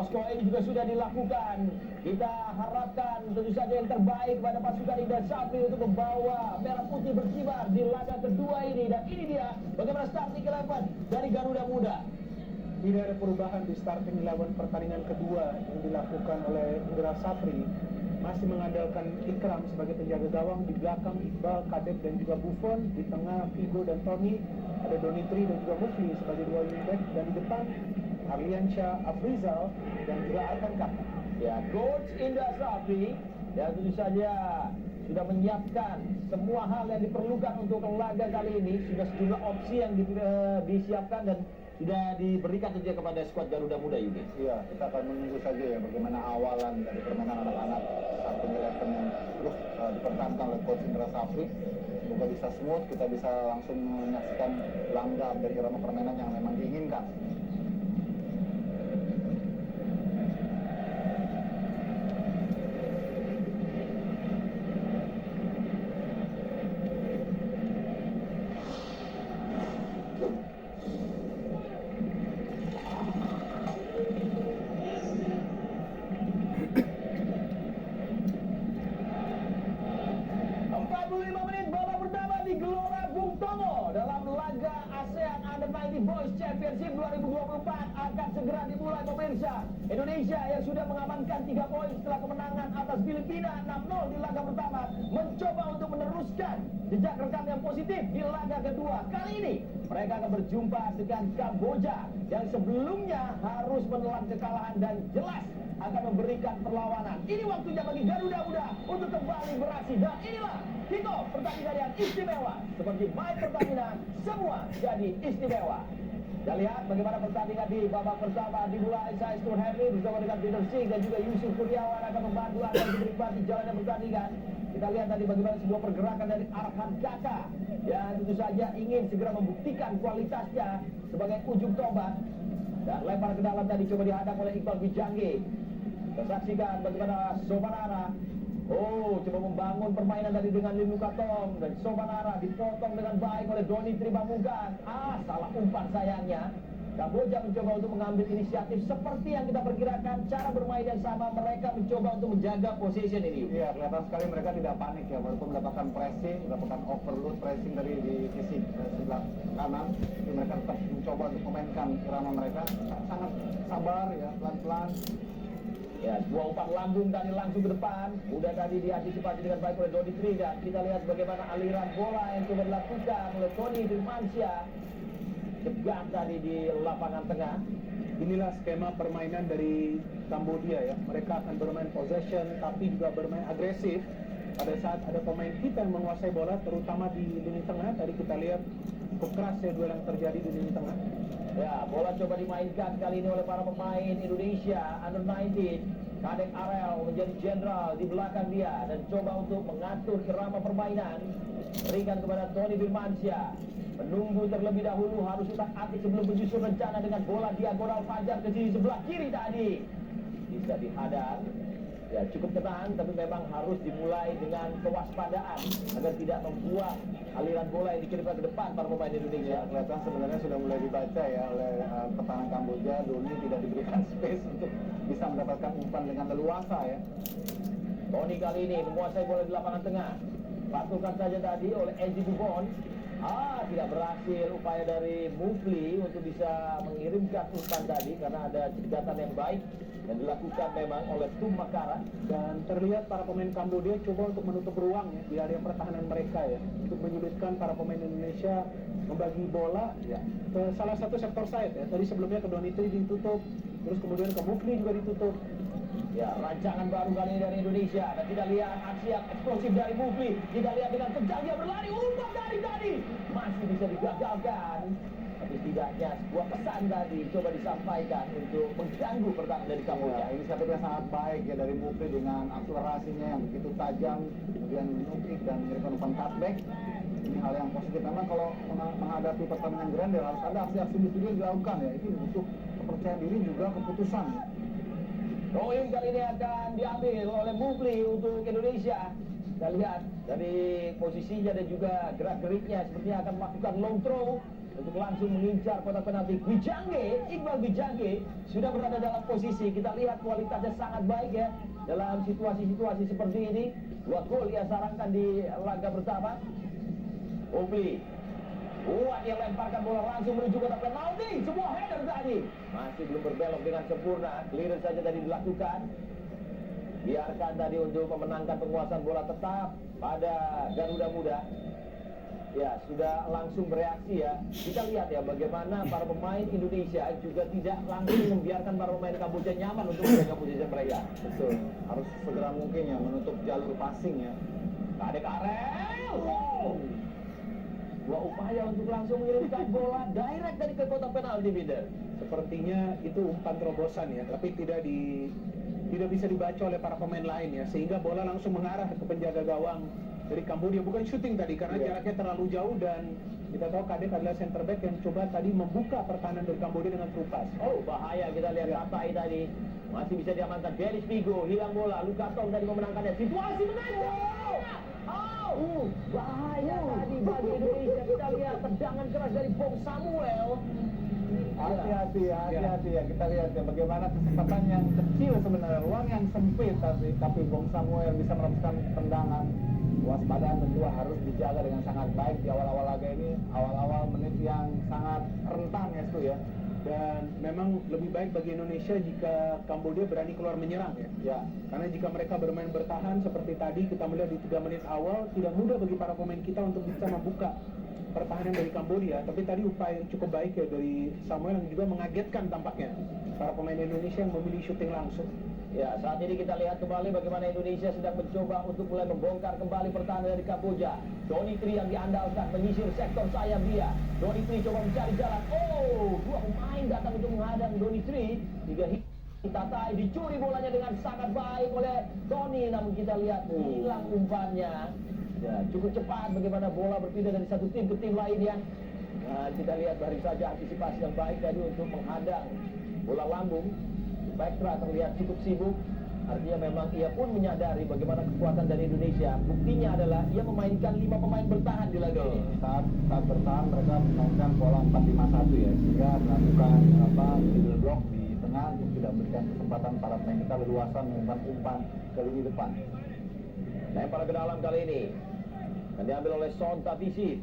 Bosco, ini juga sudah dilakukan. Kita harapkan tentu saja yang terbaik pada pasukan Indra Safri untuk membawa merah putih berkibar di laga kedua ini. Dan ini dia bagaimana starting 11 dari Garuda Muda. Tidak ada perubahan di starting 11 pertandingan kedua yang dilakukan oleh Indra Safri. Masih mengandalkan Ikram sebagai penjaga gawang, di belakang Iqbal, Kadek dan juga Buffon, di tengah Figo dan Tony, ada Donitri dan juga Mufli sebagai dua wingback, dan di depan Arliansyah, Afrizal dan juga Arkan Kaka. Ya, Coach Indra Safri ya tentu saja sudah menyiapkan semua hal yang diperlukan untuk laga kali ini. Sudah sejumlah opsi yang disiapkan dan sudah diberikan tentunya kepada skuad Garuda Muda, Yuki. Iya, kita akan menunggu saja ya bagaimana awalan dari permainan anak-anak starting 11 yang terus dipertahankan oleh Coach Indra Safri. Semoga bisa smooth, kita bisa langsung menyaksikan langgam dari irama permainan yang memang diinginkan. Boys Championship 2024 akan segera dimulai, pemirsa. Indonesia yang sudah mengamankan 3 poin setelah kemenangan atas Filipina 6-0 di laga pertama, mencoba untuk meneruskan jejak rekam yang positif di laga kedua. Kali ini mereka akan berjumpa dengan Kamboja yang sebelumnya harus menelan kekalahan dan jelas akan memberikan perlawanan. Ini waktunya bagi Garuda Muda untuk kembali beraksi, dan inilah kick-off pertandingan yang istimewa. Seperti main pertandingan, semua jadi istimewa. Kita lihat bagaimana pertandingan di babak pertama dimulai. Saya Stuart Henry bersama dengan Peter Singh dan juga Yusuf Kurniawan akan membantu agar menikmati jalannya pertandingan. Kita lihat tadi bagaimana sebuah pergerakan dari Arkan Kaka yang tentu saja ingin segera membuktikan kualitasnya sebagai ujung tombak. Dan lempar ke dalam tadi coba dihadang oleh Iqbal Bijangge. Kita saksikan bagaimana Sobanara coba membangun permainan tadi dengan Lim Lukatong, dan Sobanara dipotong dengan baik oleh Doni Tribamugan. Salah umpan sayangnya. Kamboja mencoba untuk mengambil inisiatif seperti yang kita perkirakan, cara bermain yang sama, mereka mencoba untuk menjaga position ini. Iya, kelihatan sekali mereka tidak panik ya, walaupun mendapatkan pressing, mendapatkan overload pressing dari di sisi sebelah kanan, tapi mereka tetap mencoba untuk memainkan irama mereka sangat sabar ya, pelan-pelan. Ya, sebuah umpan lambung tadi langsung ke depan. Udah tadi diantisipasi dengan baik oleh Doni Tri, dan kita lihat bagaimana aliran bola yang coba dilakukan oleh Tony Firmansyah. Cegat tadi di lapangan tengah. Inilah skema permainan dari Kamboja ya. Mereka akan bermain possession tapi juga bermain agresif. Pada saat ada pemain kita yang menguasai bola, terutama di lini tengah, tadi kita lihat cukup keras ya duel yang terjadi di lini tengah. Ya, bola coba dimainkan kali ini oleh para pemain Indonesia Under 19. Kadek Arel menjadi jenderal di belakang dia dan coba untuk mengatur irama permainan. Berikan kepada Tony Firmansyah. Menunggu terlebih dahulu, harus utak-atik sebelum menyusun rencana dengan bola diagonal Fajar ke sisi sebelah kiri tadi. Bisa dihadang. Ya, cukup tenang, tapi memang harus dimulai dengan kewaspadaan agar tidak membuat aliran bola yang dikirimkan ke depan para pemain Indonesia. Ya, kelihatan sebenarnya sudah mulai dibaca ya oleh pertahanan Kamboja. Doni tidak diberikan space untuk bisa mendapatkan umpan dengan leluasa ya. Tony kali ini menguasai bola di lapangan tengah. Patukan saja tadi oleh Eji Buffon. Tidak berhasil upaya dari Mufli untuk bisa mengirimkan umpan tadi karena ada jembatan yang baik yang dilakukan memang oleh Tum Makara. Dan terlihat para pemain Kamboja coba untuk menutup ruang ya, di area pertahanan mereka ya, untuk menyulitkan para pemain Indonesia membagi bola ya, ke salah satu sektor side ya. Tadi sebelumnya ke Donitri ditutup, terus kemudian ke Mufli juga ditutup. Ya, rancangan baru kali ini dari Indonesia. Dan kita lihat aksi yang eksplosif dari Mufli. Kita lihat dengan kencang dia berlari, umpan dari tadi masih bisa digagalkan. Tapi setidaknya sebuah pesan tadi coba disampaikan untuk mengganggu pertahanan dari Kamboja. Ya, inisiatifnya sangat baik ya dari Mufli dengan akselerasinya yang begitu tajam, kemudian menukik dan memberikan umpan cutback. Ini hal yang positif. Memang kalau menghadapi pertandingan grande harus ada aksi-aksi individu dilakukan ya. Itu butuh kepercayaan diri juga keputusan. Throw-in kali ini akan diambil oleh Mufli untuk Indonesia. Kita lihat dari posisinya dan juga gerak-geriknya sepertinya akan melakukan long throw. untuk langsung mengincar kotak penalti. Iqbal Gwijangge sudah berada dalam posisi. Kita lihat kualitasnya sangat baik ya dalam situasi-situasi seperti ini. 2 gol ia sarangkan di laga pertama. Opli kuat, dia lemparkan bola langsung menuju kotak penalti. Sebuah header tadi masih belum berbelok dengan sempurna. Clearance saja tadi dilakukan. Biarkan tadi untuk memenangkan penguasaan bola tetap pada Garuda Muda. Ya, sudah langsung bereaksi ya. Kita lihat ya bagaimana para pemain Indonesia juga tidak langsung membiarkan para pemain Kamboja nyaman untuk menjaga posisi mereka. Betul, harus segera mungkin ya menutup jalur passing ya. Kadek Arel. Dua upaya untuk langsung mengirimkan bola direct dari ke kotak penalti, Binder. Sepertinya itu umpan terobosan ya, tapi tidak bisa dibaca oleh para pemain lain ya, sehingga bola langsung mengarah ke penjaga gawang dari Kamboja. Bukan shooting tadi karena jaraknya terlalu jauh, dan kita tahu Kadek adalah center back yang coba tadi membuka pertahanan dari Kamboja dengan true pass. Oh, bahaya, kita lihat Tatai tadi masih bisa diamankan. Dennis Figo hilang bola, Luka Tong tadi memenangkannya. Situasi menang. Bahaya tadi bagi Indonesia. Kita lihat tendangan keras dari Bong Samuel. Hati-hati ya, kita lihat ya bagaimana kesempatan yang kecil sebenarnya, ruang yang sempit, tapi Bong Samuel bisa melakukan tendangan. Waspadaan tentu harus dijaga dengan sangat baik di awal-awal laga ini, awal-awal menit yang sangat rentan ya itu ya. Dan memang lebih baik bagi Indonesia jika Kamboja berani keluar menyerang ya. Karena jika mereka bermain bertahan seperti tadi kita melihat di 3 menit awal, tidak mudah bagi para pemain kita untuk bisa membuka pertahanan dari Kamboja. Tapi tadi upaya yang cukup baik ya dari Samuel yang juga mengagetkan tampaknya para pemain Indonesia yang memilih syuting langsung. Ya, saat ini kita lihat kembali bagaimana Indonesia sedang mencoba untuk mulai membongkar kembali pertahanan dari Kamboja. Donny Tri yang diandalkan menyisir sektor sayap dia. Donny Tri coba mencari jalan. Oh, 2 pemain datang untuk menghadang Donny Tri. Tatai dicuri bolanya dengan sangat baik oleh Tony, namun kita lihat hilang umpannya. Ya, cukup cepat bagaimana bola berpindah dari satu tim ke tim lainnya. Nah, kita lihat baru saja antisipasi yang baik tadi untuk menghadang bola lambung. Backtra terlihat cukup sibuk. Artinya memang ia pun menyadari bagaimana kekuatan dari Indonesia. Buktinya adalah ia memainkan 5 pemain bertahan di laga ini. Saat bertahan mereka memainkan pola 4-5-1 ya, sehingga melakukan middle block di tengah untuk tidak memberikan kesempatan para pemain kita leluasa umpan ke lini depan. Lempar ke dalam kali ini akan diambil oleh Son Tavisi.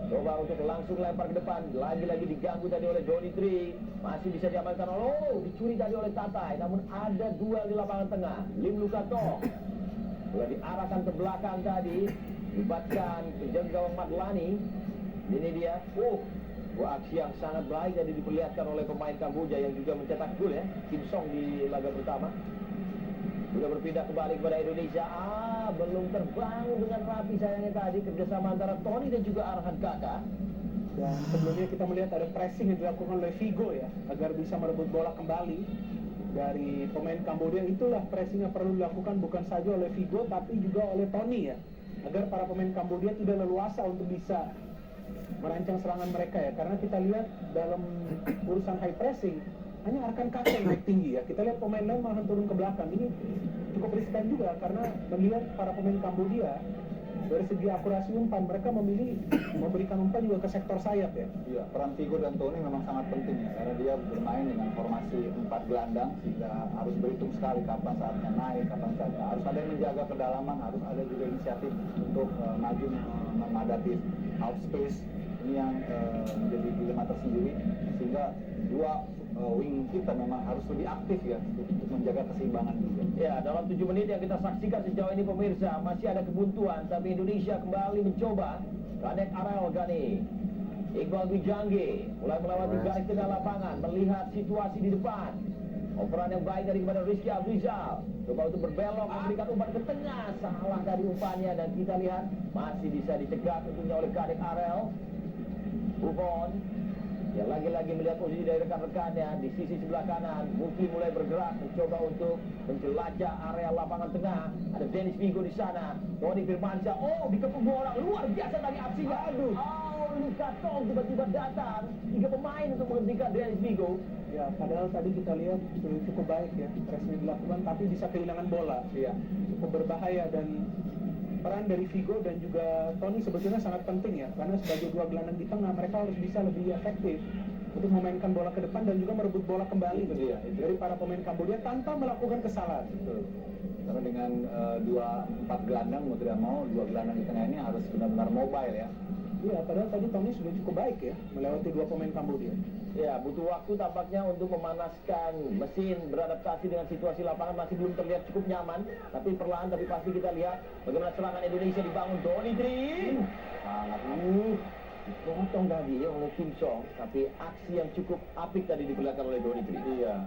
Coba untuk langsung lempar ke depan. Lagi-lagi diganggu tadi oleh Donny Tri. Masih bisa diamankan. Dicuri tadi oleh Tatai. Namun ada duel di lapangan tengah. Lim Luka Tong sudah diarahkan ke belakang tadi. Libatkan penjaga gawang Madlani. Ini dia. Aksi yang sangat baik tadi diperlihatkan oleh pemain Kamboja yang juga mencetak gol ya. Kim Song di laga pertama. Sudah berpindah kembali kepada Indonesia. Belum terbangun dengan rapi sayangnya tadi kerjasama antara Tony dan juga Arhan Kaka. Dan sebelumnya kita melihat ada pressing yang dilakukan oleh Figo ya, agar bisa merebut bola kembali dari pemain Kamboja. Itulah pressing yang perlu dilakukan bukan saja oleh Figo tapi juga oleh Tony ya, agar para pemain Kamboja tidak leluasa untuk bisa merancang serangan mereka ya. Karena kita lihat dalam urusan high pressing hanya Arhan Kaka yang naik tinggi ya. Kita lihat pemain lain malah turun ke belakang. Ini cukup riskan juga karena melihat para pemain Kamboja dari segi akurasi umpan, mereka memilih memberikan umpan juga ke sektor sayap ya. Iya, peran Figo dan Tony memang sangat penting ya, karena dia bermain dengan formasi 4 gelandang sehingga harus berhitung sekali kapan saatnya naik, kapan saatnya harus ada yang menjaga kedalaman, harus ada juga inisiatif untuk maju memadati half space. Ini yang menjadi dilema tersendiri, sehingga 2 wing kita memang harus lebih aktif ya untuk menjaga keseimbangan juga. Ya, dalam 7 menit yang kita saksikan sejauh ini pemirsa, masih ada kebuntuan, tapi Indonesia kembali mencoba. Kadek Arel Gani, Iqbal Gwijangge mulai melewati garis tengah lapangan, melihat situasi di depan. Operan yang baik dari kepada Rizky Abrizal. Coba untuk berbelok, memberikan umpan ke tengah. Salah dari umpannya dan kita lihat masih bisa dicegah tentunya oleh Kadek Arel. Buffon ya lagi-lagi melihat posisi dari rekan-rekannya di sisi sebelah kanan. Mufti mulai bergerak mencoba untuk menjelajah area lapangan tengah. Ada Dennis Figo di sana. Tony Firmansyah dikepung 2 orang. Luar biasa tadi aksinya. Luka Tong tiba-tiba datang. 3 pemain untuk menghentikan Dennis Figo. Ya, padahal tadi kita lihat cukup baik ya pressing dilakukan, tapi bisa kehilangan bola. Iya. Cukup berbahaya dan peran dari Figo dan juga Tony sebetulnya sangat penting ya, karena sebagai dua gelandang di tengah mereka harus bisa lebih efektif untuk memainkan bola ke depan dan juga merebut bola kembali dari para pemain Kamboja tanpa melakukan kesalahan. Betul. Karena dengan 4 gelandang mau tidak mau, 2 gelandang di tengah ini harus benar-benar mobile ya. Iya, padahal tadi Tony sudah cukup baik ya melewati 2 pemain Kamboja. Ya, butuh waktu tampaknya untuk memanaskan mesin, beradaptasi dengan situasi lapangan masih belum terlihat cukup nyaman. Tapi perlahan tapi pasti kita lihat bagaimana serangan Indonesia dibangun. Donny Trin sangat dipotong tadi oleh Kim Song, tapi aksi yang cukup apik tadi diperlihatkan oleh Donny Trin. Iya.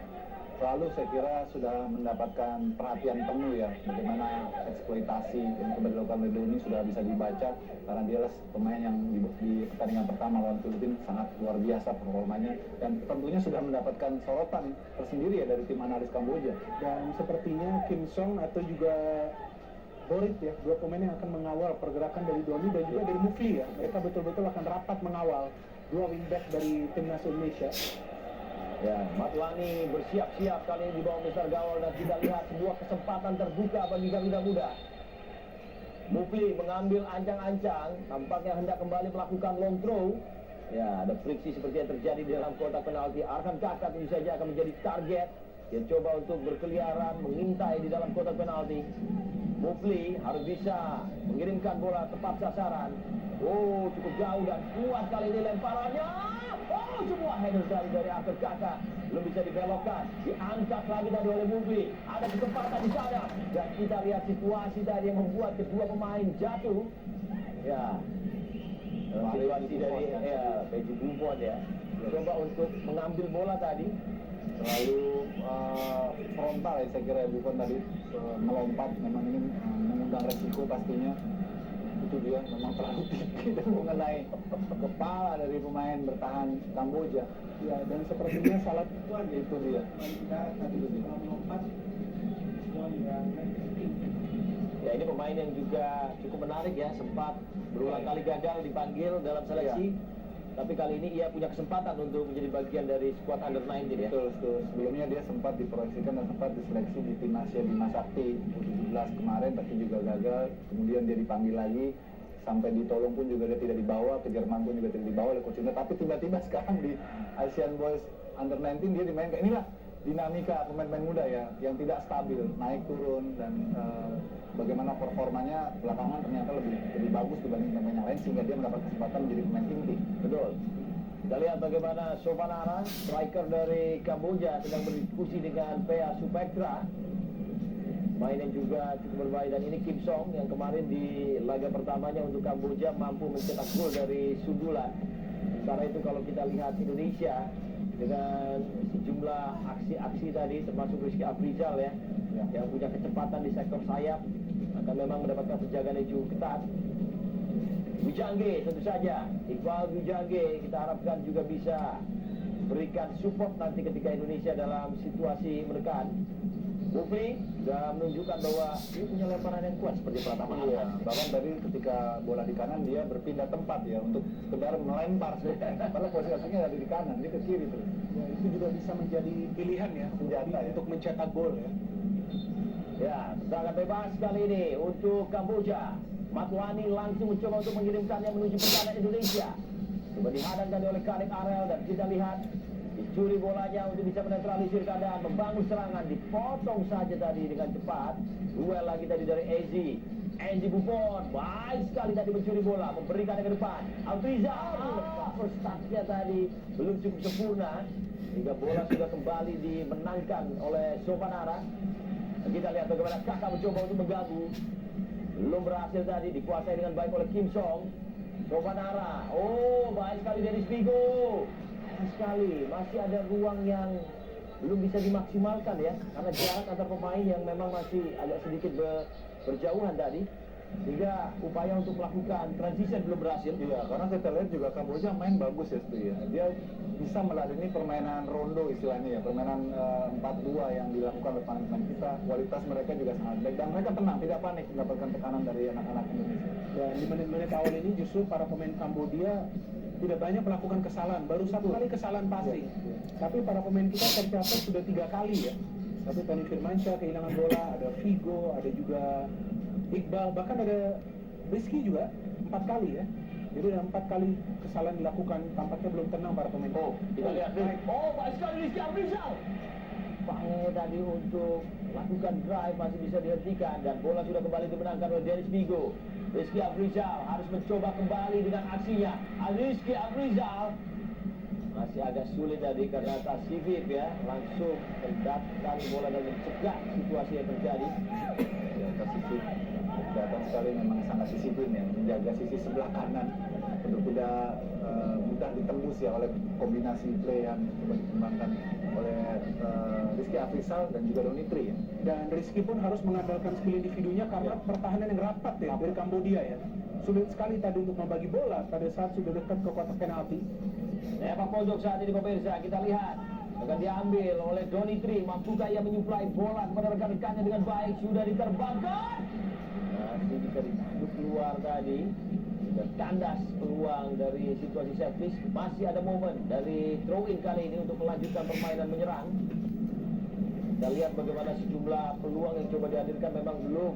Selalu saya kira sudah mendapatkan perhatian penuh ya, bagaimana eksploitasi yang coba dilakukan oleh Doni sudah bisa dibaca karena dia pemain yang di pertandingan pertama lawan Filipina sangat luar biasa performanya dan tentunya sudah mendapatkan sorotan tersendiri ya dari tim analis Kamboja. Dan sepertinya Kim Song atau juga Borit ya, 2 pemain yang akan mengawal pergerakan dari Doni dan juga dari Mufli ya. Mereka betul-betul akan rapat mengawal 2 wingback dari timnas Indonesia. Ya, Matlani bersiap-siap kali ini di bawah besar gawang dan kita lihat sebuah kesempatan terbuka bagi Garuda Muda. Mufli mengambil ancang-ancang, tampaknya hendak kembali melakukan long throw. Ya, ada friksi seperti yang terjadi di dalam kotak penalti. Arkan Kakak tentu saja akan menjadi target. Dia coba untuk berkeliaran, mengintai di dalam kotak penalti. Mufli harus bisa mengirimkan bola tepat sasaran. Oh, cukup jauh dan kuat kali ini lemparannya. Oh, semua header dari Arkan Kakak. Belum bisa dibelokkan. Diangkat lagi tadi oleh Mufli. Ada kesempatan di sana. Dan kita lihat situasi tadi yang membuat kedua pemain jatuh. Ya, situasi dari Peggy Buffon ya. Coba untuk mengambil bola tadi. Terlalu frontal ya saya kira Buffon tadi melompat, memang ini mengundang resiko pastinya. Itu dia memang terlalu tinggi dan mengenai kepala dari pemain bertahan Kamboja. Ya, dan sepertinya salah Itu dia. melompat. Ya, ini pemain yang juga cukup menarik ya, sempat berulang kali gagal dipanggil dalam seleksi. Tapi kali ini ia punya kesempatan untuk menjadi bagian dari skuad under 19 ya. Betul. Sebelumnya dia sempat diproyeksikan dan sempat diseleksi di tim Asia Bima Sakti U17 kemarin, tapi juga gagal. Kemudian dia dipanggil lagi, sampai ditolong pun juga dia tidak dibawa, ke Jerman pun juga tidak dibawa oleh coach Indra. Tapi tiba-tiba sekarang di Asian Boys under 19 dia dimainkan. Inilah dinamika pemain-pemain muda ya, yang tidak stabil, naik turun dan bagaimana performanya belakangan ternyata lebih bagus dibanding pemain yang lain sehingga dia mendapat kesempatan menjadi pemain inti. Betul. Kita lihat bagaimana Sopanara, striker dari Kamboja, sedang berdiskusi dengan Pea Supektra. Main yang juga cukup berbaik, dan ini Kim Song yang kemarin di laga pertamanya untuk Kamboja mampu mencetak gol dari sundulan. Sementara itu kalau kita lihat Indonesia dengan sejumlah aksi-aksi tadi termasuk Rizky Afrizal ya, yang punya kecepatan di sektor sayap akan memang mendapatkan penjagaan yang cukup ketat. Wijangge tentu saja, Iqbal Wijangge kita harapkan juga bisa berikan support nanti ketika Indonesia dalam situasi menekan. Mufli sudah menunjukkan bahwa dia punya lemparan yang kuat seperti Pratama Arhan. Bahkan tadi ketika bola di kanan dia berpindah tempat ya untuk sekedar melempar. Padahal posisi aslinya ada di kanan, dia ke kiri terus. Ya, itu juga bisa menjadi pilihan ya, Senjata ya. untuk mencetak gol ya. Ya, sangat bebas kali ini untuk Kamboja. Matwani langsung mencoba untuk mengirimkannya menuju pertahanan Indonesia. Coba dihadang tadi oleh Karik Arel dan kita lihat dicuri bolanya untuk bisa menetralisir keadaan, membangun serangan, dipotong saja tadi dengan cepat. Duel lagi tadi dari Ezi Buffon, baik sekali tadi mencuri bola, memberikannya ke depan. Afrizal, first touch-nya tadi belum cukup sempurna hingga bola sudah kembali dimenangkan oleh Sopanara. Dan kita lihat bagaimana Kakak mencoba untuk mengganggu, belum berhasil tadi, dikuasai dengan baik oleh Kim Song. Sopanara, oh baik sekali dari Figo. Sekali masih ada ruang yang belum bisa dimaksimalkan ya, karena jarak antar pemain yang memang masih agak sedikit berjauhan tadi, sehingga upaya untuk melakukan transition belum berhasil. Iya, karena kita lihat juga Kamboja main bagus ya Stu ya. Dia bisa meladeni permainan rondo istilahnya ya, permainan 4-2 yang dilakukan oleh pemain kita. Kualitas mereka juga sangat baik dan mereka tenang, tidak panik mendapatkan tekanan dari anak-anak Indonesia. Dan di menit-menit awal ini justru para pemain Kamboja tidak banyak melakukan kesalahan, baru satu kali kesalahan passing. Tapi para pemain kita tercatat sudah 3 kali ya. Tapi Tony Firmansyah kehilangan bola, ada Figo, ada juga Iqbal, bahkan ada Rizky juga 4 kali ya. Jadi ada 4 kali kesalahan dilakukan, tampaknya belum tenang para pemain. Oh, kita lihat nih. Oh, baik sekali Rizky Afrizal. Upaya tadi untuk lakukan drive masih bisa dihentikan dan bola sudah kembali dimenangkan oleh Dennis Vigo. Rizky Afrizal harus mencoba kembali dengan aksinya. Rizky Afrizal masih agak sulit tadi karena Tasivip ya langsung mendapatkan bola dan mencegah situasi yang terjadi. Ya, Tasivip kelihatan sekali memang sangat disiplin ya, menjaga sisi sebelah kanan untuk tidak mudah ditembus ya oleh kombinasi play yang coba dikembangkan oleh Rizky Afrizal dan juga Donitri ya. Dan Rizky pun harus mengandalkan skill individunya karena pertahanan yang rapat ya dari Kambodia ya. Sulit sekali tadi untuk membagi bola pada saat sudah dekat ke kotak penalti. Sepak pojok saat ini pemirsa, kita lihat akan diambil oleh Donitri. Mampukah ia menyuplai bola kepada rekan-rekannya dengan baik? Sudah diterbangkan. Masih bisa ditanduk keluar tadi. Dan kandas peluang dari situasi set piece. Masih ada momen dari throw-in kali ini untuk melanjutkan permainan menyerang. Kita lihat bagaimana sejumlah peluang yang coba dihadirkan memang belum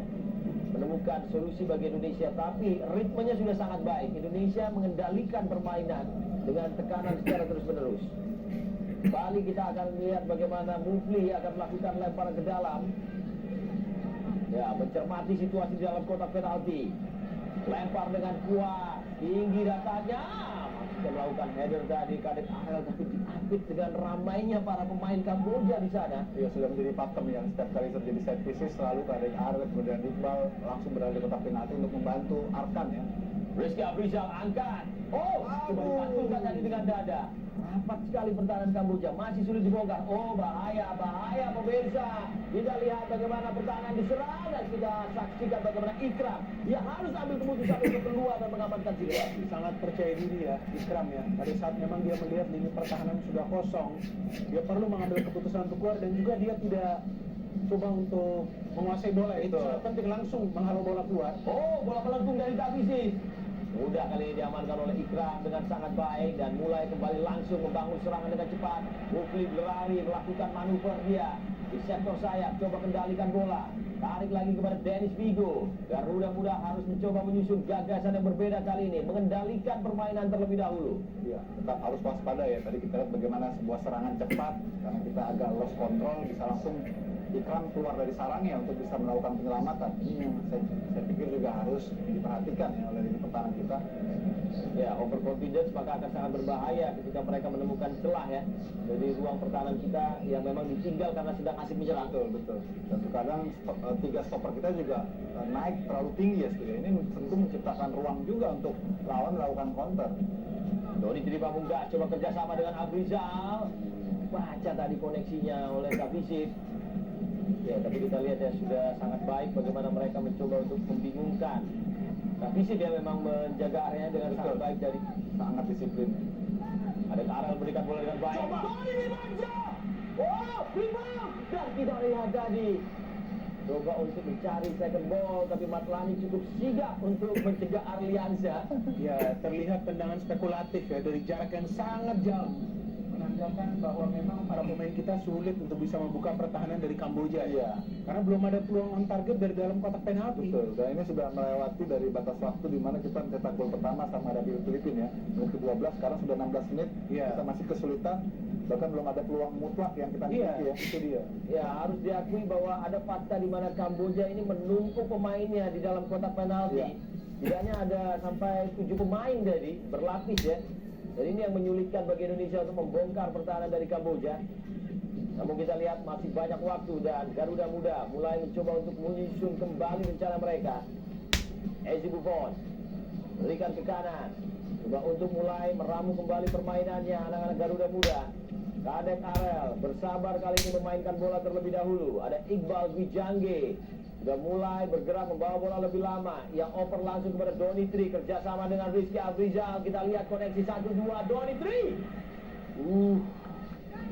menemukan solusi bagi Indonesia. Tapi ritmenya sudah sangat baik. Indonesia mengendalikan permainan dengan tekanan secara terus-menerus. Kembali kita akan melihat bagaimana Mufli akan melakukan lemparan ke dalam. Ya, mencermati situasi di dalam kotak penalti. Lempar dengan kuat, tinggi datanya. Masih melakukan header tadi Kadek Arel, tapi diapit dengan ramainya para pemain Kamboja di sana. Ya, sudah menjadi pakem yang setiap kali terjadi set pieces selalu Kadek Arel kemudian Iqbal langsung berada di kotak penalti untuk membantu Arkan ya. Rizky Afrizal angkat. Oh, coba dipantulkan tadi dengan dada. Rapat sekali pertahanan Kamboja, masih sulit dibongkar. Oh, bahaya pemirsa. Kita lihat bagaimana pertahanan diserang dan kita saksikan bagaimana Ikram. Dia harus ambil keputusan untuk keluar dan mengamankan situasi. Sangat percaya diri ya Ikram ya. Pada saat memang dia melihat lini pertahanan sudah kosong, dia perlu mengambil keputusan untuk keluar dan juga dia tidak coba untuk menguasai bola. Itu sangat penting, langsung menghalau bola keluar. Oh, bola melengkung dari Tavisi. Mudah kali ini diamankan oleh Ikram dengan sangat baik dan mulai kembali langsung membangun serangan dengan cepat. Mufli berlari melakukan manuver dia di sektor sayap, coba kendalikan bola. Tarik lagi kepada Dennis Vigo. Garuda Muda harus mencoba menyusun gagasan yang berbeda kali ini, mengendalikan permainan terlebih dahulu. Ya, tetap harus waspada ya. Tadi kita lihat bagaimana sebuah serangan cepat karena kita agak lost control bisa langsung Ikram keluar dari sarangnya untuk bisa melakukan penyelamatan. Ini yang saya pikir juga harus diperhatikan ya oleh lini pertahanan kita. Ya, overconfidence maka akan sangat berbahaya ketika mereka menemukan celah ya dari ruang pertahanan kita yang memang ditinggal karena sedang asik menyerang. Betul. Dan terkadang tiga stopper kita juga naik terlalu tinggi ya sebenarnya. Ini tentu menciptakan ruang juga untuk lawan melakukan counter. Donitri Pamungkas coba kerjasama dengan Afrizal. Baca tadi koneksinya oleh Tavisi. Ya, tapi kita lihat ya sudah sangat baik bagaimana mereka mencoba untuk membingungkan. Tavisi dia memang menjaga areanya dengan sangat baik dari Sangat disiplin. ada Arel berikan bola dengan baik. Coba oh, rebound. Dan kita lihat tadi coba untuk mencari second ball, tapi Matlani cukup sigap untuk mencegah Arliansyah. Ya, terlihat tendangan spekulatif ya dari jarak yang sangat jauh, menandakan bahwa memang para pemain kita sulit untuk bisa membuka pertahanan dari Kamboja ya. Karena belum ada peluang on target dari dalam kotak penalti. Betul, dan ini sudah melewati dari batas waktu di mana kita mencetak gol pertama sama ada Filipina ya. Menit ke-12, sekarang sudah 16 menit, kita masih kesulitan, bahkan belum ada peluang mutlak yang kita miliki ya. Itu dia. Ya, harus diakui bahwa ada fakta di mana Kamboja ini menumpuk pemainnya di dalam kotak penalti. Tidaknya ada sampai 7 pemain jadi berlapis ya. Dan ini yang menyulitkan bagi Indonesia untuk membongkar pertahanan dari Kamboja. Namun kita lihat masih banyak waktu dan Garuda Muda mulai mencoba untuk menyusun kembali rencana mereka. Ezi Buffon berikan ke kanan, coba untuk mulai meramu kembali permainannya anak-anak Garuda Muda. Kadek Arel bersabar kali ini memainkan bola terlebih dahulu. Ada Iqbal Gwijangge sudah mulai bergerak membawa bola lebih lama. Yang oper langsung kepada Donitri kerjasama dengan Rizky Afrizal. Kita lihat koneksi 1-2 Donitri.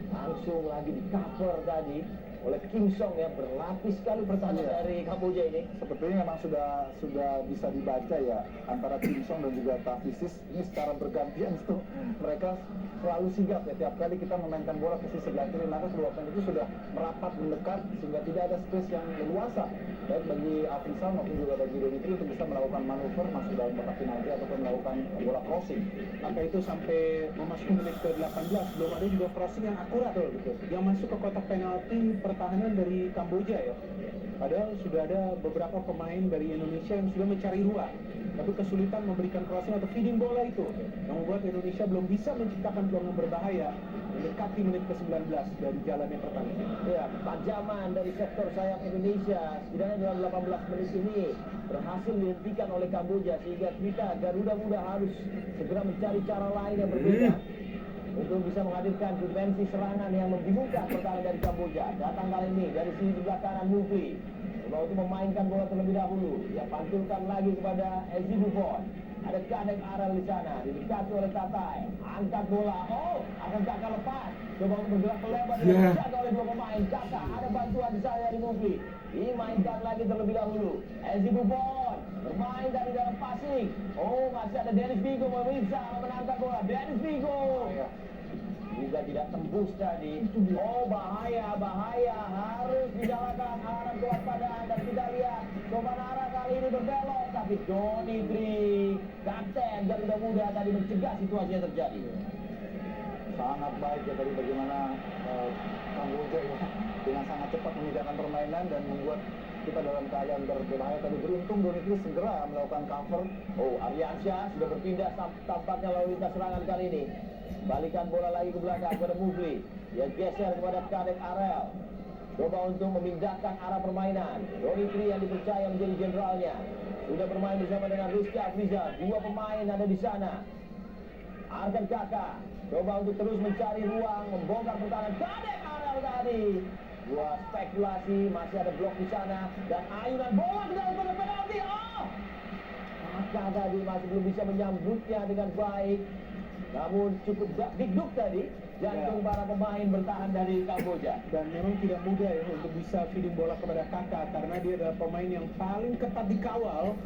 Langsung lagi di cover tadi oleh Kim Song ya, berlapis sekali pertahanan dari Kamboja ini. Sepertinya memang sudah bisa dibaca ya antara Kim Song dan juga Tavisis ini secara bergantian tuh mereka selalu sigap ya, tiap kali kita memainkan bola ke sisi sebelah kiri maka kedua pemain itu sudah merapat mendekat sehingga tidak ada space yang leluasa baik bagi Afrizal maupun juga bagi Donitri untuk bisa melakukan manuver masuk dalam kotak penalti ataupun melakukan bola crossing. Maka itu sampai memasuki menit ke-18 belum ada juga crossing yang akurat yang masuk ke kotak penalti pertahanan dari Kamboja ya. Padahal sudah ada beberapa pemain dari Indonesia yang sudah mencari ruang, tapi kesulitan memberikan crossing atau feeding bola itu yang membuat Indonesia belum bisa menciptakan peluang yang berbahaya mendekati menit ke-19 dari jalannya pertandingan. Ya, tajaman dari sektor sayap Indonesia setidaknya dalam 18 menit ini berhasil dihentikan oleh Kamboja sehingga kita Garuda Muda harus segera mencari cara lain yang berbeda untuk bisa menghadirkan dimensi serangan yang membingungkan pertahanan dari Kamboja. Datang kali ini dari sisi sebelah kanan Mufli, coba untuk memainkan bola terlebih dahulu. Ya, pantulkan lagi kepada Ezi Buffon. Ada Kadek Arel di sana, didekati oleh Tatai. Angkat bola, akan Kakak lepas. Coba untuk bergerak melebar dan dijaga oleh dua pemain. Kakak, ada bantuan di sana dari Mufli. Dimainkan lagi terlebih dahulu. Ezi Buffon bermain dari dalam passing. Masih ada Dennis Vigo memeriksa memenangkan bola. Dennis Vigo juga tidak tembus tadi. Bahaya harus dijalankan arah kewaspadaan dan kita lihat Sobanara kali ini berbelok tapi Donitri kapten Garuda Muda tadi mencegah situasi yang terjadi. Sangat baik ya tadi bagaimana Kamboja ya dengan sangat cepat memindahkan permainan dan membuat kita dalam keadaan berbahaya. Tadi beruntung Donitri segera melakukan cover. Aryansyah sudah berpindah tampaknya lalu lintas serangan kali ini. Balikan bola lagi ke belakang kepada Mufli. Dia geser kepada Kadek Arel. Coba untuk memindahkan arah permainan. Donitri yang dipercaya menjadi jenderalnya sudah bermain bersama dengan Rizky Afrizal. Dua pemain ada di sana. Arkan Kakak coba untuk terus mencari ruang, membongkar pertahanan Kadek Arel tadi. Dua spekulasi, masih ada blok di sana dan ayunan bola ke dalam kotak penalti. Maka tadi masih belum bisa menyambutnya dengan baik. Namun cukup dikduk tadi jantung para pemain bertahan dari Kamboja. Dan memang tidak mudah ya untuk bisa feeding bola kepada Kakak karena dia adalah pemain yang paling ketat dikawal.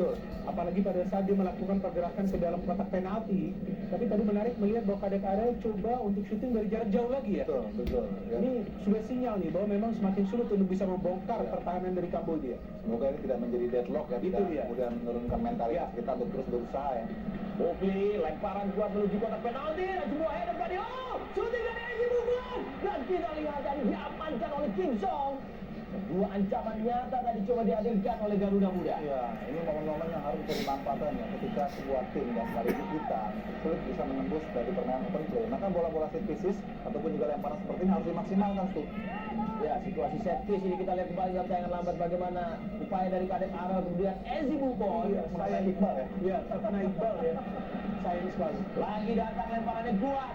Apalagi pada saat dia melakukan pergerakan ke dalam kotak penalti. Tapi tadi menarik melihat bahwa Kadek Arel coba untuk syuting dari jarak jauh lagi ya. Betul. Ya. Ini sudah sinyal nih bahwa memang semakin sulit untuk bisa membongkar pertahanan dari Kamboja. Semoga ini tidak menjadi deadlock ya. Itu dia. Kemudian menurunkan mentalitas kita untuk terus berusaha ya. Mufli lemparan kuat menuju kotak penalti dan semua header tadi. Shooting dari Ezi Buffon dan kita lihat tadi diamankan oleh Kim Song. Dua ancaman nyata tadi coba dihadirkan oleh Garuda Muda. Iya, ini momen-momen yang harus jadi manfaatkan ya ketika sebuah tim dan sekaligus kita sulit bisa menembus dari permainan open play. Maka bola-bola set pieces ataupun juga lemparan seperti ini harus dimaksimalkan tuh. Ya, situasi set piece ini kita lihat kembali dalam tayangan lambat bagaimana upaya dari Kadek Arel kemudian Ezi Buffon. Saya Iqbal ya. Iya, karena Iqbal ya. Sayang sekali. Lagi datang lemparannya kuat.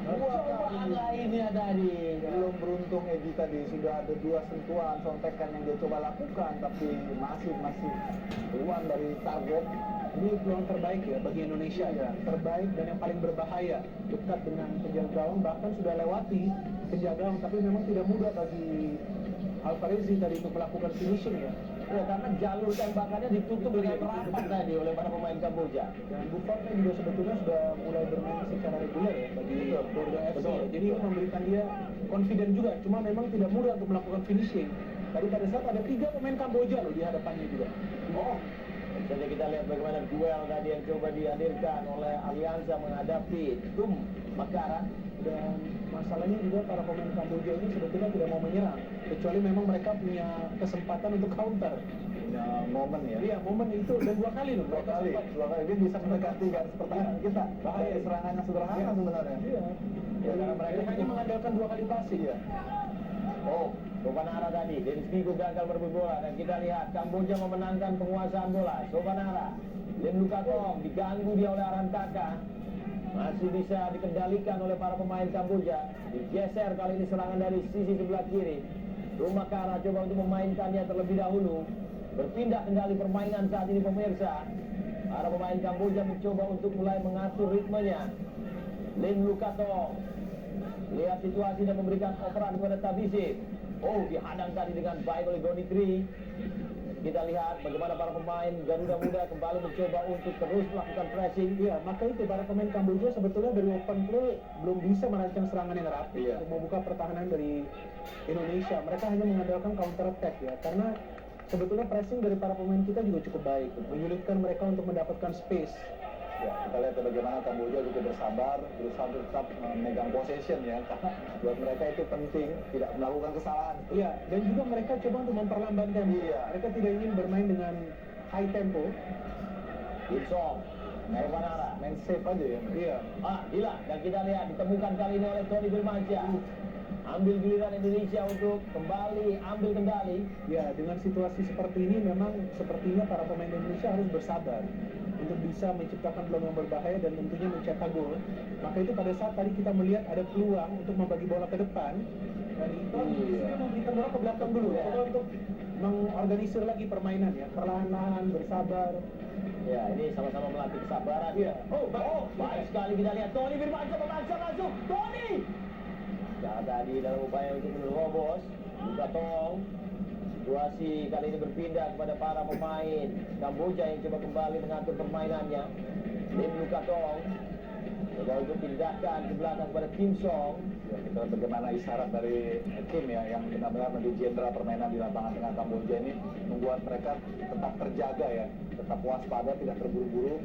Cobaan lainnya tadi. Belum beruntung Edi tadi sudah ada dua sentuhan sontekan yang dia coba lakukan tapi masih keluar dari target. Ini peluang terbaik ya bagi Indonesia ya, terbaik dan yang paling berbahaya dekat dengan penjaga gawang, bahkan sudah lewati penjaga gawang, tapi memang tidak mudah bagi Alvarezi tadi untuk melakukan finishing ya. Ya, karena jalur tembakannya ditutup dengan rapat tadi oleh para pemain Kamboja. Dan Buffon kan juga sebetulnya sudah mulai bermain secara reguler ya bagi Garuda FC. Jadi itu memberikan dia confident juga, cuma memang tidak mudah untuk melakukan finishing. Tadi pada saat ada 3 pemain Kamboja loh di hadapannya juga. Jadi kita lihat bagaimana duel tadi yang coba dihadirkan oleh Alianza menghadapi Tum Makara. Dan masalahnya juga para pemain Kamboja ini sebetulnya tidak mau menyerang, kecuali memang mereka punya kesempatan untuk counter. Punya momen ya. Iya, momen itu dan 2 kali loh. Dua kali dia bisa mendekati garis pertahanan kita. Bahaya. Serangannya sederhana sebenarnya. Iya. Ya, karena mereka hanya mengandalkan 2 kali passing ya. Sobanara tadi, Dennis Vigo gagal merebut bola dan kita lihat Kamboja memenangkan penguasaan bola. Sobanara, Lim Lukatong diganggu dia oleh Aran Kakak. Masih bisa dikendalikan oleh para pemain Kamboja. Digeser kali ini serangan dari sisi sebelah kiri. Rumakara coba untuk memainkannya terlebih dahulu. Berpindah kendali permainan saat ini pemirsa. Para pemain Kamboja mencoba untuk mulai mengatur ritmenya. Lim Lukatong Lihat situasi dan memberikan operan kepada Tabisi. Oh, dihadang tadi dengan baik oleh Donitri. Kita lihat bagaimana para pemain Garuda Muda kembali mencoba untuk terus melakukan pressing. Iya, maka itu para pemain Kamboja sebetulnya dari open play belum bisa merancang serangan yang rapi untuk membuka pertahanan dari Indonesia. Mereka hanya mengandalkan counter attack ya, karena sebetulnya pressing dari para pemain kita juga cukup baik, menyulitkan mereka untuk mendapatkan space. Ya, kita lihat bagaimana Kamboja juga bersabar, berusaha untuk tetap memegang possession ya, karena buat mereka itu penting, tidak melakukan kesalahan. Iya, dan juga mereka coba untuk memperlambat tempo. Iya. Mereka tidak ingin bermain dengan high tempo. Kim Song, Mervanara. Main safe aja ya. Iya. Gila. Dan kita lihat ditemukan kali ini oleh Tony Firmansyah. Ambil giliran Indonesia untuk kembali ambil kendali. Ya, dengan situasi seperti ini memang sepertinya para pemain Indonesia harus bersabar untuk bisa menciptakan peluang yang berbahaya dan tentunya mencetak gol. Maka itu pada saat tadi kita melihat ada peluang untuk membagi bola ke depan, dan itu memberikan bola ke belakang dulu, coba untuk mengorganisir lagi permainan ya, perlahan-lahan bersabar. Ya, ini sama-sama melatih kesabaran. Iya. Baik sekali kita lihat Tony Firmansyah memaksa masuk. Tony. Jangan tadi dalam upaya untuk menerobos. Buka tong. Situasi kali ini berpindah kepada para pemain Kamboja yang coba kembali mengatur permainannya. Lim Lukatong coba untuk pindahkan ke belakang kepada Kim Song. Ya, kita lihat bagaimana isyarat dari tim ya yang benar-benar menjadi jenderal permainan di lapangan tengah Kamboja ini membuat mereka tetap terjaga ya, tetap waspada, tidak terburu-buru.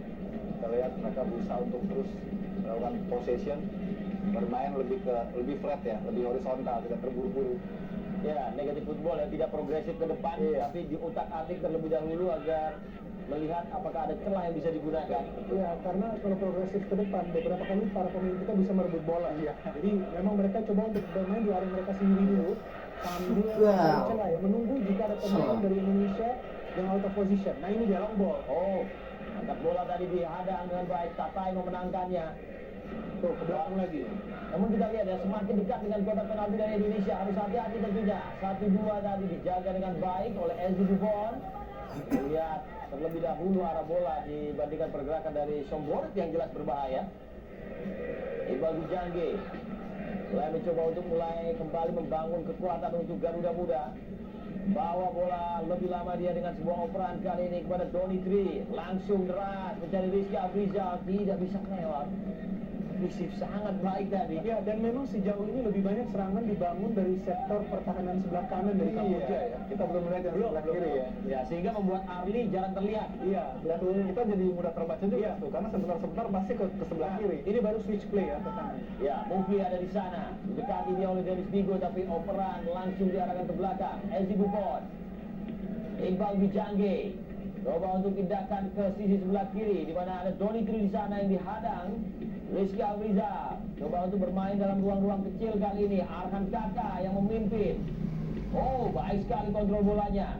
Kita lihat mereka berusaha untuk terus melakukan possession, bermain lebih flat ya, lebih horizontal, tidak terburu-buru. Ya, negatif football ya, tidak progresif ke depan, tapi diutak-atik terlebih dahulu agar melihat apakah ada celah yang bisa digunakan. Ya, karena kalau progresif ke depan, beberapa kali para pemain kita bisa merebut bola. Ya. Jadi memang mereka coba untuk bermain di area mereka sendiri dulu, sambil mencari celah ya, menunggu jika ada pemain dari Indonesia yang out of position. Nah ini dia long ball. Oh, angkat bola tadi dihadang dengan baik, Tatai memenangkannya. Tuh, ke belakang lagi. Namun kita lihat ya, semakin dekat dengan kotak penalti dari Indonesia, harus hati-hati tentunya. 1-2 tadi dijaga dengan baik oleh Ezzy Buffon. Lihat terlebih dahulu arah bola dibandingkan pergerakan dari Somboret yang jelas berbahaya. Iqbal Bijangge mulai mencoba untuk kembali membangun kekuatan untuk Garuda Muda. Bawa bola lebih lama dia dengan sebuah operan kali ini kepada Donitri. Langsung deras mencari Rizky Afrizal, tidak bisa lewat. Visif sangat baik tadi. Ya, dan memang sejauh ini lebih banyak serangan dibangun dari sektor pertahanan sebelah kanan dari Kamboja ya. Kita belum melihat yang sebelah kiri ya. Ya, sehingga membuat Arli jarang terlihat. Iya, Dan kita jadi mudah terbaca juga tuh, karena sebentar-sebentar pasti ke sebelah kiri. Ini baru switch play ya ke kanan. Ya, Mufi ada di sana. Didekati dia oleh Dennis Bigo, tapi operan langsung diarahkan ke belakang. Ezzy Buffon. Iqbal Bijangge coba untuk pindahkan ke sisi sebelah kiri, di mana ada Donitri di sana yang dihadang. Rizky Afrizal coba untuk bermain dalam ruang-ruang kecil kali ini. Arhan Kaka yang memimpin. Oh, baik sekali kontrol bolanya.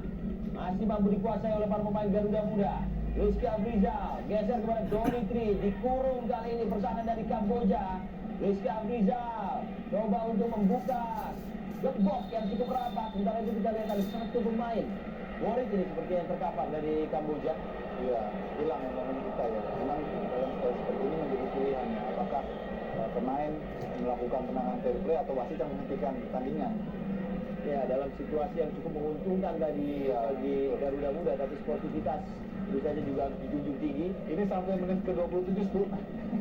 Masih mampu dikuasai oleh para pemain Garuda Muda. Rizky Afrizal geser kepada Donitri, dikurung kali ini pertahanan dari Kamboja. Rizky Afrizal coba untuk membuka gembok yang cukup rapat. Sementara itu kita lihat ada satu pemain Worit ini seperti yang terkapar dari Kamboja. Iya, hilang yang momen kita ya. Memang dalam situasi seperti ini menjadi pilihan ya. Apakah pemain melakukan tendangan fair play atau wasit yang menghentikan pertandingan? Ya, dalam situasi yang cukup menguntungkan bagi Garuda Muda, tapi sportivitas tentu saja juga harus dijunjung tinggi. Ini sampai menit ke-27 tuh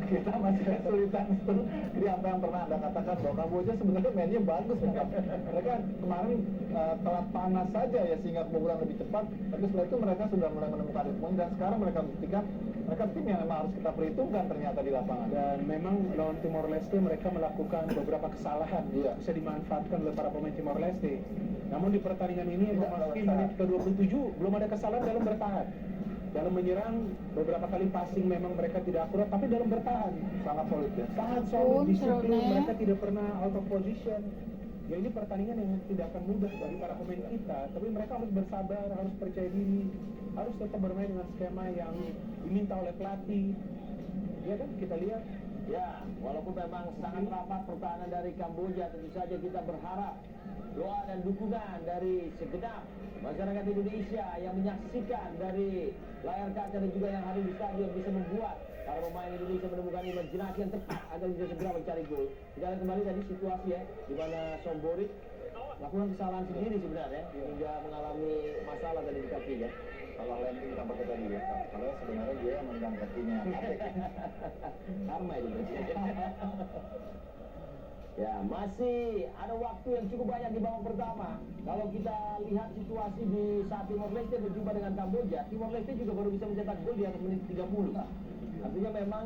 kita masih kesulitan tuh. Jadi apa yang pernah Anda katakan bahwa Kamboja sebenarnya mainnya bagus mereka. Mereka kemarin telat panas saja ya sehingga kebobolan lebih cepat. Tapi setelah itu mereka sudah mulai menemukan ritme dan sekarang mereka buktikan mereka tim yang memang harus kita perhitungkan ternyata di lapangan. Dan memang lawan Timor Leste mereka melakukan beberapa kesalahan bisa dimanfaatkan oleh para pemain Timor Leste. Namun di pertandingan ini memasuki menit ke-27 belum ada kesalahan dalam bertahan. Dalam menyerang beberapa kali passing memang mereka tidak akurat, tapi dalam bertahan Sangat solid ya. sangat solid, disiplin, mereka tidak pernah out of position. Ya ini pertandingan yang tidak akan mudah bagi para pemain kita, tapi mereka harus bersabar, harus percaya diri, harus tetap bermain dengan skema yang diminta oleh pelatih. Ya kan, kita lihat Ya, walaupun memang sangat rapat pertahanan dari Kamboja, tentu saja kita berharap doa dan dukungan dari segenap masyarakat Indonesia yang menyaksikan dari layar kaca dan juga yang hadir di stadion bisa membuat para pemain Indonesia menemukan imajinasi yang tepat agar bisa segera mencari gol. Kita lihat kembali tadi situasi ya, di mana Somborik melakukan kesalahan sendiri sebenarnya hingga mengalami masalah tadi di kakinya. Salah landing tanpa kita lihat. Padahal sebenarnya dia yang memegang kakinya. Karma itu. Ya, masih ada waktu yang cukup banyak di babak pertama. Kalau kita lihat situasi di saat Timor Leste berjumpa dengan Kamboja, Timor Leste juga baru bisa mencetak gol di atas menit 30. Artinya memang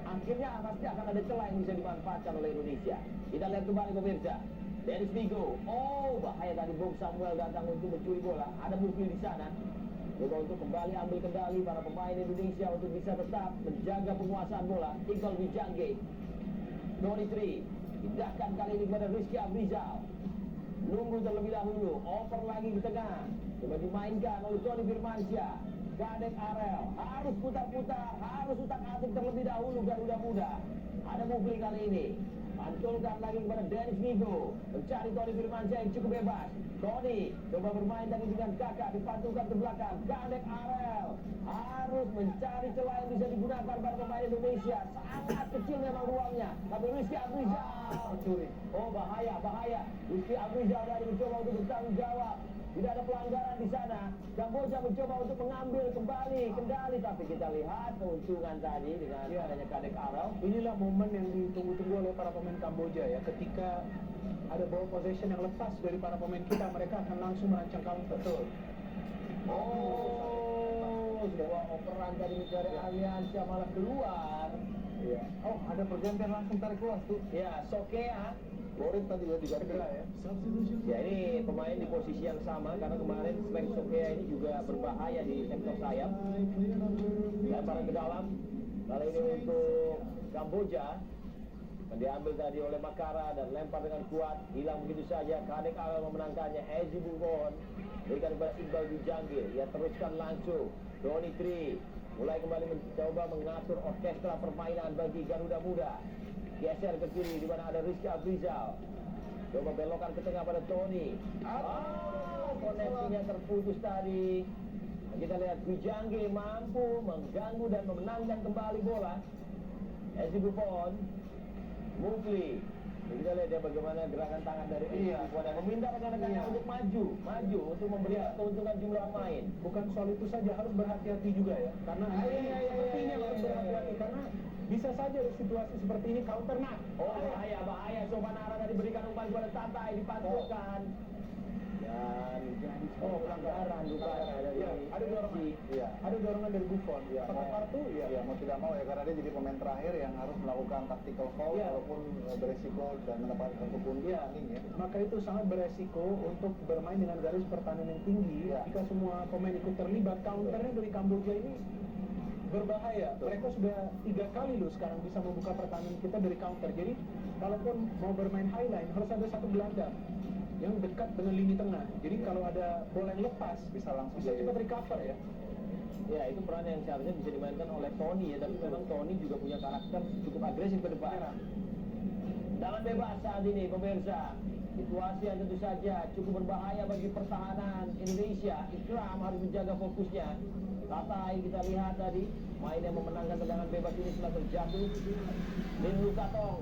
akhirnya pasti akan ada celah yang bisa dimanfaatkan oleh Indonesia. Kita lihat kembali pemirsa. Dennis Vigo. Oh, bahaya tadi Bung Samuel datang untuk mencuri bola. Ada Mufli di sana. Coba untuk kembali ambil kendali para pemain Indonesia untuk bisa tetap menjaga penguasaan bola. Iqbal Wijangge. Doni Tri. Pindahkan kali ini kepada Rizky Abrizal. Nunggu terlebih dahulu. Oper lagi di tengah. Coba dimainkan oleh Tony Firmansyah. Kadek Arel. Harus putar-putar. Harus utak-atik terlebih dahulu Garuda Muda. Ada Mufli kali ini. Pantulkan lagi kepada Dennis Vigo. Mencari Tony Firmansyah yang cukup bebas. Tony coba bermain tadi dengan kakak. Dipantulkan ke belakang. Kadek Arel. Harus mencari celah yang bisa digunakan para pemain Indonesia. Sangat kecil memang ruangnya. Tapi Rizky Abrizal. Oh, bahaya, bahaya. Rizky Abrizal tadi mencoba untuk bertanggung jawab. Tidak ada pelanggaran di sana. Kamboja mencoba untuk mengambil kembali kendali, tapi kita lihat keuntungan tadi dengan adanya Kadek Arel. Inilah momen yang ditunggu-tunggu oleh para pemain Kamboja ya. Ketika ada ball possession yang lepas dari para pemain kita, mereka akan langsung merancang counter. Betul. Oh, sebuah operan tadi dari Aliansyah malah keluar. Iya. Oh, ada pergantian langsung tarik keluar tuh. Ya, Sokea. Boris tadi ya diganti Segera ya. Ya, ini pemain di posisi yang sama karena kemarin selain Sokea ini juga berbahaya di sektor sayap. Lemparan ke dalam. Kali ini untuk Kamboja. Dan diambil tadi oleh Makara dan lempar dengan kuat. Hilang begitu saja. Kadek Arel memenangkannya. Ezi Buffon berikan kepada Iqbal Wijangge. Ia teruskan langsung. Doni Tri mulai kembali mencoba mengatur orkestra permainan bagi Garuda Muda. Geser ke kiri di mana ada Rizky Abrizal. Coba belokkan ke tengah pada Tony. Oh, koneksinya terputus tadi. Nah, kita lihat Wijangge mampu mengganggu dan memenangkan kembali bola. Ezi Buffon, Mufli. Jadi kita lihat ya bagaimana gerakan tangan dari Ezi Buffon yang meminta rekan-rekannya untuk maju untuk memberi keuntungan jumlah pemain. Bukan soal itu saja, harus berhati-hati juga ya. Karena seperti ini harus berhati-hati karena bisa saja situasi seperti ini counter nak. Oh, bahaya. Sobanara tadi berikan umpan kepada Tatai, dipantulkan. Dan pelanggaran rupanya dari ada dorongan. Iya. Ada dorongan dari Buffon. Iya, Pakai kartu, ya mau tidak mau ya, karena dia jadi pemain terakhir yang harus melakukan tactical foul walaupun beresiko dan mendapatkan kartu kuning ya. Maka itu sangat beresiko untuk bermain dengan garis pertahanan yang tinggi. Jika semua pemain ikut terlibat, counternya dari Kamboja ini berbahaya. Mereka sudah 3 kali loh sekarang bisa membuka pertahanan kita dari counter. Jadi kalaupun mau bermain highline harus ada satu gelandang yang dekat dengan lini tengah. Jadi kalau ada bola yang lepas bisa cepat recover ya. Ya, itu peran yang seharusnya bisa dimainkan oleh Tony ya, tapi memang Tony juga punya karakter cukup agresif ke depan. Tangan bebas saat ini pemirsa. Situasi yang tentu saja cukup berbahaya bagi pertahanan Indonesia. Ikram harus menjaga fokusnya. Tatai kita lihat tadi main yang memenangkan tendangan bebas ini setelah terjatuh. Lin Lukatong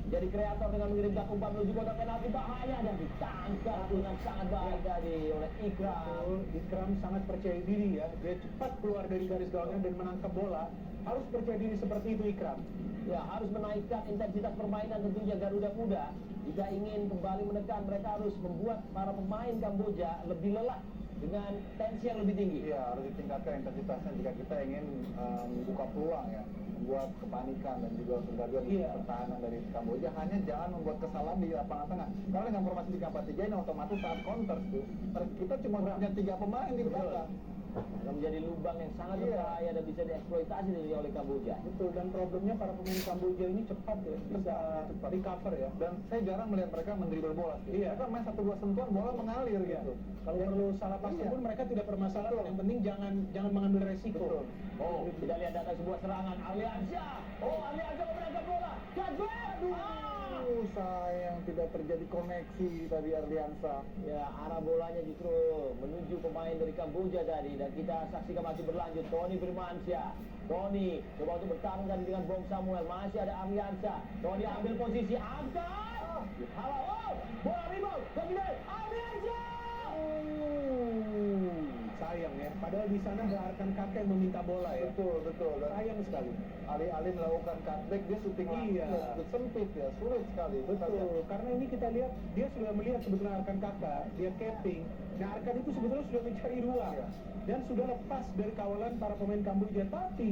jadi kreator dengan mengirimkan umpan menuju kotak penalti, bahaya dan ditangkap dengan sangat baik tadi oleh Ikram. Ikram sangat percaya diri ya. Dia cepat keluar dari garis gawang dan menangkap bola. Harus percaya diri seperti itu Ikram. Ya, harus menaikkan intensitas permainan tentunya Garuda Muda. Jika ingin kembali menekan, mereka harus membuat para pemain Kamboja lebih lelah dengan tensi yang lebih tinggi. Iya, harus ditingkatkan intensitasnya jika kita ingin membuka peluang ya, membuat kepanikan dan juga kegaduhan di pertahanan dari Kamboja. Hanya jangan membuat kesalahan di lapangan tengah. Karena dengan formasi di 4-3 ini otomatis saat counter tuh kita cuma punya 3 pemain di belakang. Akan menjadi lubang yang sangat Iya. berbahaya dan bisa dieksploitasi oleh Kamboja. Betul, dan problemnya para pemain Kamboja ini cepat ya, bisa Cepat. recover ya. Dan saya jarang melihat mereka mendribble bola. Iya. Mereka main 1-2 sentuhan bola mengalir Iya. gitu. Kalau perlu salah passing Iya. pun mereka tidak bermasalah. Betul. Yang penting jangan mengambil resiko. Betul. Oh, kita lihat datang sebuah serangan Arliansyah. Oh, Arliansyah memenangkan bola. Aduh, sayang tidak terjadi koneksi tadi Arliansyah. Ya, arah bolanya justru menuju pemain dari Kamboja tadi dan kita saksikan masih berlanjut. Tony Firmansyah. Tony coba untuk bertarung tadi dengan Bong Samuel. Masih ada Arliansyah. Tony ambil posisi, angkat. Halo, oh, bola rebound. Kemudian Arliansyah. Sayang ya, padahal di sana ada Arkan Kakek yang meminta bola ya. Betul. Dan Sayang sekali. alih-alih melakukan cutback dia shooting Iya. langsung. Sempit ya, sulit sekali. Betul, karena ini kita lihat dia sudah melihat sebetulnya Arkan Kakak, dia capping. Nah, Arkan itu sebetulnya sudah mencari ruang Iya. dan sudah lepas dari kawalan para pemain Kamboja, tapi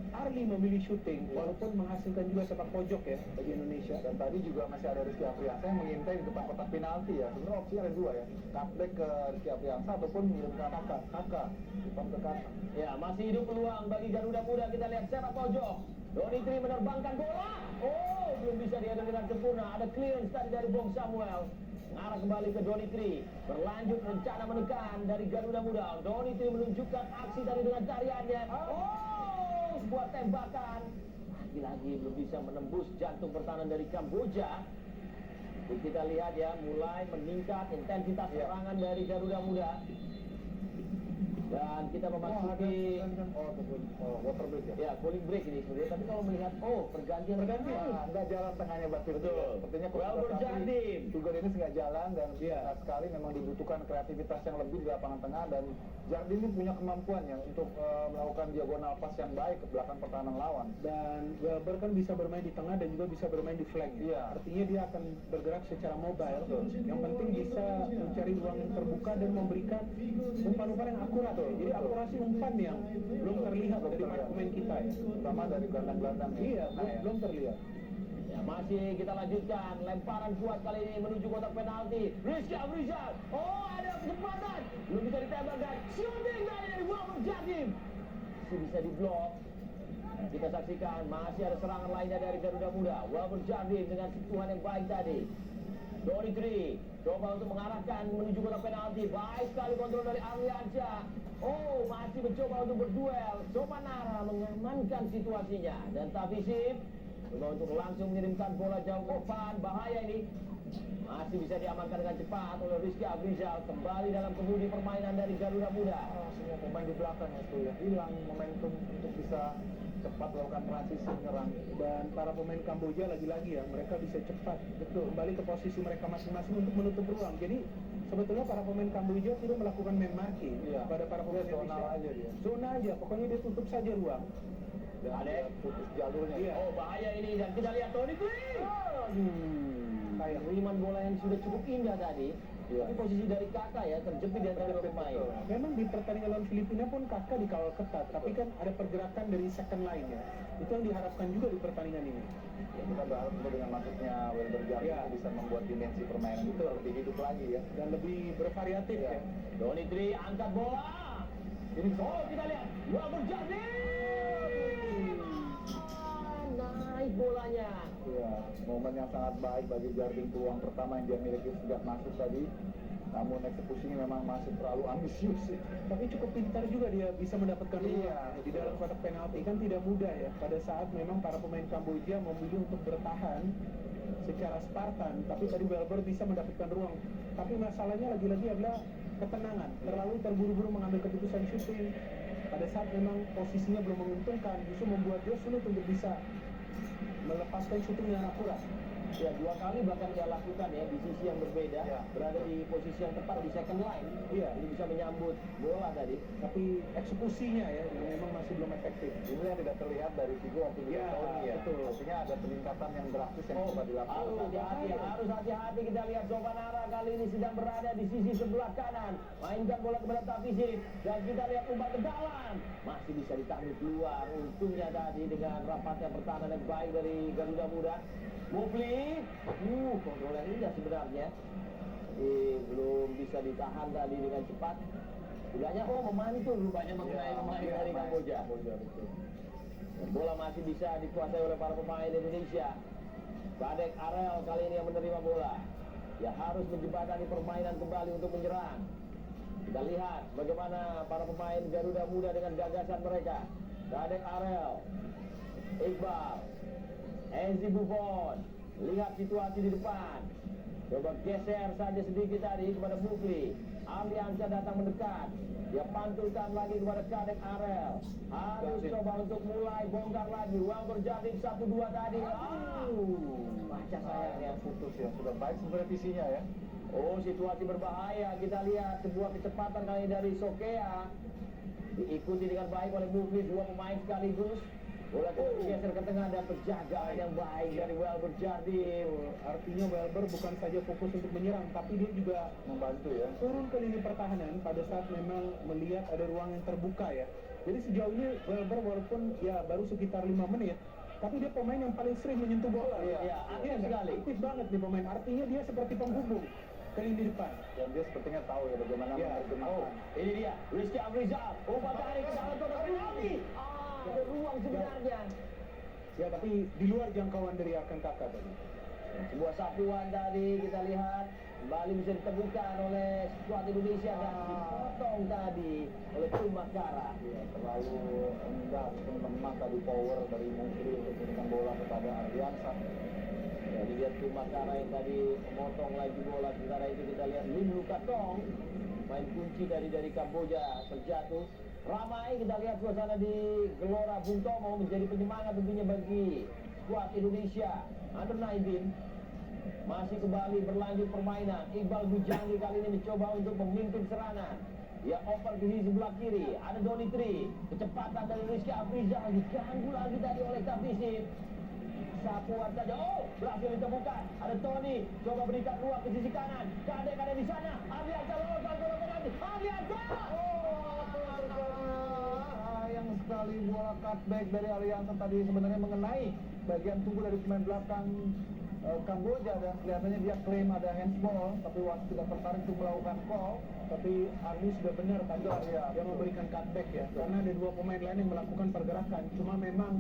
Arli memilih shooting walaupun menghasilkan juga sepak pojok ya bagi Indonesia. Dan tadi juga masih ada Rizky Afriansyah yang mengintai di depan kotak penalti ya. Sebenarnya opsi ada dua ya, cutback ke Rizky Afriansyah ataupun mengirimkan kakak depan ke kakak. Ya, masih hidup peluang bagi Garuda Muda. Kita lihat sepak pojok. Doni Tri menerbangkan bola. Oh, belum bisa diadu dengan sempurna. Ada clearance tadi dari Bong Samuel. Mengarah kembali ke Doni Tri. Berlanjut rencana menekan dari Garuda Muda. Doni Tri menunjukkan aksi tadi dengan tariannya. Oh, sebuah tembakan. Lagi-lagi belum bisa menembus jantung pertahanan dari Kamboja. Jadi kita lihat ya, mulai meningkat intensitas serangan dari Garuda Muda. Dan kita memasuki Water break ya. ya cooling break ini sebenarnya. Tapi kalau melihat pergantian Wah, nggak jalan tengahnya Mbak Firdi. Betul. Sepertinya Welber Jardim. Tugas ini nggak jalan dan Iya. benar sekali memang dibutuhkan kreativitas yang lebih di lapangan tengah dan Jardim ini punya kemampuan ya untuk melakukan diagonal pass yang baik ke belakang pertahanan lawan. Dan Welber kan bisa bermain di tengah dan juga bisa bermain di flank. Iya. Artinya dia akan bergerak secara mobile. Yang penting bisa mencari ruang yang terbuka dan memberikan umpan-umpan yang akurat. Jadi akurasi umpan yang belum terlihat dari para pemain kita ya. Terutama dari gelandang-gelandang. Iya, Nah, ya. belum terlihat. Ya, masih kita lanjutkan. Lemparan kuat kali ini menuju kotak penalti. Rizky Afrizal. Oh, ada kesempatan. Belum bisa ditembakkan. Shooting dari Welber Jardim. Masih bisa diblok. Kita saksikan masih ada serangan lainnya dari Garuda Muda. Welber Jardim dengan sentuhan yang baik tadi. Doni Tri coba untuk mengarahkan menuju kotak penalti. Baik sekali kontrol dari Arliansyah. Oh, masih mencoba untuk berduel. Coba Nara mengamankan situasinya. Dan Tafisip coba untuk langsung mengirimkan bola jauh ke depan. Bahaya ini. Masih bisa diamankan dengan cepat oleh Rizky Afrizal. Kembali dalam kemudi permainan dari Garuda Muda. Semua pemain di belakang itu ya hilang momentum untuk bisa cepat melakukan transisi menyerang. Dan para pemain Kamboja lagi-lagi ya, mereka bisa cepat kembali ke posisi mereka masing-masing untuk menutup ruang. Jadi sebetulnya para pemain Kamboja tidak melakukan man marking Iya. pada para pemain Dia zona Indonesia. aja dia. Zona aja, pokoknya dia tutup saja ruang. Dan Ada. dia putus jalurnya. Iya. Oh, bahaya ini. Dan kita lihat Tony Tri. Sayang. Kiriman bola yang sudah cukup indah tadi. Iya. Tapi posisi dari kakak ya terjepit di antara dua pemain. Betul. Memang di pertandingan lawan Filipina pun Kakak dikawal ketat, tapi kan ada pergerakan dari second line ya. Itu yang diharapkan juga di pertandingan ini. Ya, kita berharap juga dengan masuknya Welber Jardim Iya. bisa membuat dimensi permainan itu lebih hidup lagi ya. Dan lebih bervariatif Iya. ya. Doni Tri angkat bola. Ini Oh, kita lihat. Welber Jardim. Naik bolanya. ya, momen yang sangat baik bagi Jardim, peluang pertama yang dia miliki sejak masuk tadi. Namun eksekusinya memang masih terlalu ambisius sih. Tapi cukup pintar juga dia bisa mendapatkan Iya, ruang di dalam kotak penalti, kan tidak mudah ya. Pada saat memang para pemain Kamboja memilih untuk bertahan secara Spartan, tapi tadi Welber bisa mendapatkan ruang. Tapi masalahnya lagi-lagi adalah ketenangan, terlalu terburu-buru mengambil keputusan shooting. Pada saat memang posisinya belum menguntungkan, justru membuat dia sulit untuk bisa melepaskan shooting dengan akurat. Ya, dua kali bahkan dia lakukan ya di sisi yang berbeda. Ya. Berada di posisi yang tepat di second line. Iya. Ini bisa menyambut bola tadi. Tapi eksekusinya ya yang memang masih belum efektif. Ini yang tidak terlihat dari Figo waktu dia Iya, Tony ya. betul. Artinya ada peningkatan yang drastis yang coba Harus dilakukan. hati-hati, harus hati-hati. Kita lihat Sovanara kali ini sedang berada di sisi sebelah kanan. Mainkan bola kepada Tafisip. Dan kita lihat umpan ke dalam. Masih bisa ditahan keluar. Untungnya tadi dengan rapatnya pertahanan yang baik dari Garuda Muda. Mufli, kontrol yang indah sebenarnya. Belum bisa ditahan tadi dengan cepat. Bilangnya memantul rupanya mengenai pemain dari Kamboja. Betul. Dan bola masih bisa dikuasai oleh para pemain Indonesia. Kadek Arel kali ini yang menerima bola. Dia harus menjembatani permainan kembali untuk menyerang. Kita lihat bagaimana para pemain Garuda Muda dengan gagasan mereka. Kadek Arel, Iqbal, Ezi Buffon. Lihat situasi di depan. Coba geser saja sedikit tadi kepada Mukli. Arliansyah datang mendekat. Dia pantulkan lagi kepada Kadek Arel. Harus coba untuk mulai bongkar lagi. Uang berjadi 1-2 tadi. Baca sayangnya. Putus ya, sudah baik sebenarnya visinya ya. Oh, situasi berbahaya. Kita lihat sebuah kecepatan kali dari Sokea. Diikuti dengan baik oleh Mukli. Dua pemain sekaligus. Bola geser ke tengah dan penjagaan yang baik dari Welber Jardim. Artinya Welber bukan saja fokus untuk menyerang, tapi dia juga Membantu ya. turun ke lini pertahanan pada saat memang melihat ada ruang yang terbuka ya. Jadi sejauh ini Welber walaupun ya baru sekitar 5 menit, tapi dia pemain yang paling sering menyentuh bola. Iya, aktif sekali. Aktif banget nih pemain. Artinya dia seperti penghubung ke lini depan. Dan dia sepertinya tahu ya bagaimana menerjemahkan. Ini dia, Rizky Afrizal. Umpan tarik ke dalam kotak penalti. Ada ruang sebenarnya. Ya, tapi di luar jangkauan dari Arkan Kakak tadi. Sebuah sapuan tadi kita lihat kembali bisa ditemukan oleh skuad Indonesia dan dipotong tadi oleh Tumakara. Ya, terlalu rendah ataupun lemah tadi power dari Mukli untuk memberikan bola kepada Ardiansyah. Jadi lihat Tumakara yang tadi memotong lagi bola. Sementara itu kita lihat Lim Lukatong, main kunci dari Kamboja terjatuh. Ramai kita lihat suasana di Gelora Bung Tomo menjadi penyemangat tentunya bagi skuad Indonesia Under 19. Masih kembali berlanjut permainan. Iqbal Bujangi kali ini mencoba untuk memimpin serangan. Dia oper ke sisi sebelah kiri. Ada Doni Tri. Kecepatan dari Rizky Afrizal diganggu lagi tadi oleh Tapisip. Sapuan saja. Oh, berhasil ditemukan. Ada Tony. Coba berikan ruang ke sisi kanan. Kadek ada di sana. Arliansyah lolos bola penalti. Arliansyah. Sayang sekali bola cutback dari Arliansyah tadi sebenarnya mengenai bagian tubuh dari pemain belakang Kamboja, dan kelihatannya dia klaim ada handsball, tapi wasit tidak tertarik untuk melakukan call. Tapi Arli sudah benar tadi Ya. dia memberikan cutback ya, karena ada dua pemain lain yang melakukan pergerakan. Cuma memang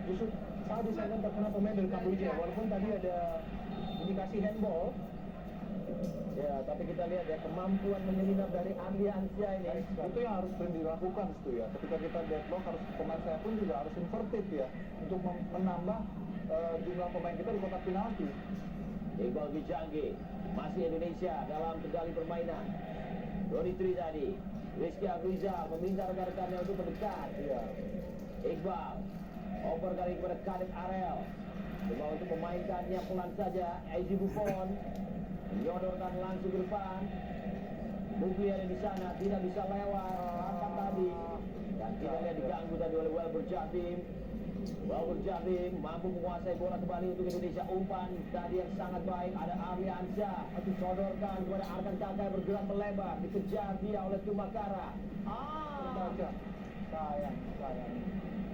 justru saat disayangkan terkena pemain dari Kamboja, walaupun tadi ada indikasi handball. Ya, tapi kita lihat ya kemampuan menyelinap dari Arliansyah ini. Itu yang harus sering dilakukan itu ya. Ketika kita deadlock, harus pemain saya pun juga harus inverted ya, untuk menambah jumlah pemain kita di kotak penalti. Iqbal Bujangi, masih Indonesia dalam kendali permainan. Doni Tri tadi. Rizky Afrizal meminta rekan-rekannya untuk mendekat. Iya. Iqbal oper kali kepada Kadek Arel. Coba untuk memainkannya pelan saja. Ezi Buffon menyodorkan langsung ke depan. Mukli ada di sana, tidak bisa lewat. Angkat tadi. Dan kita lihat diganggu tadi oleh Welber Jardim. Welber Jardim mampu menguasai bola kembali untuk Indonesia. Umpan tadi yang sangat baik. Ada Arliansyah. Disodorkan kepada Arkan Kakak bergerak melebar. Dikejar dia oleh Tumakara. Saja. Sayang.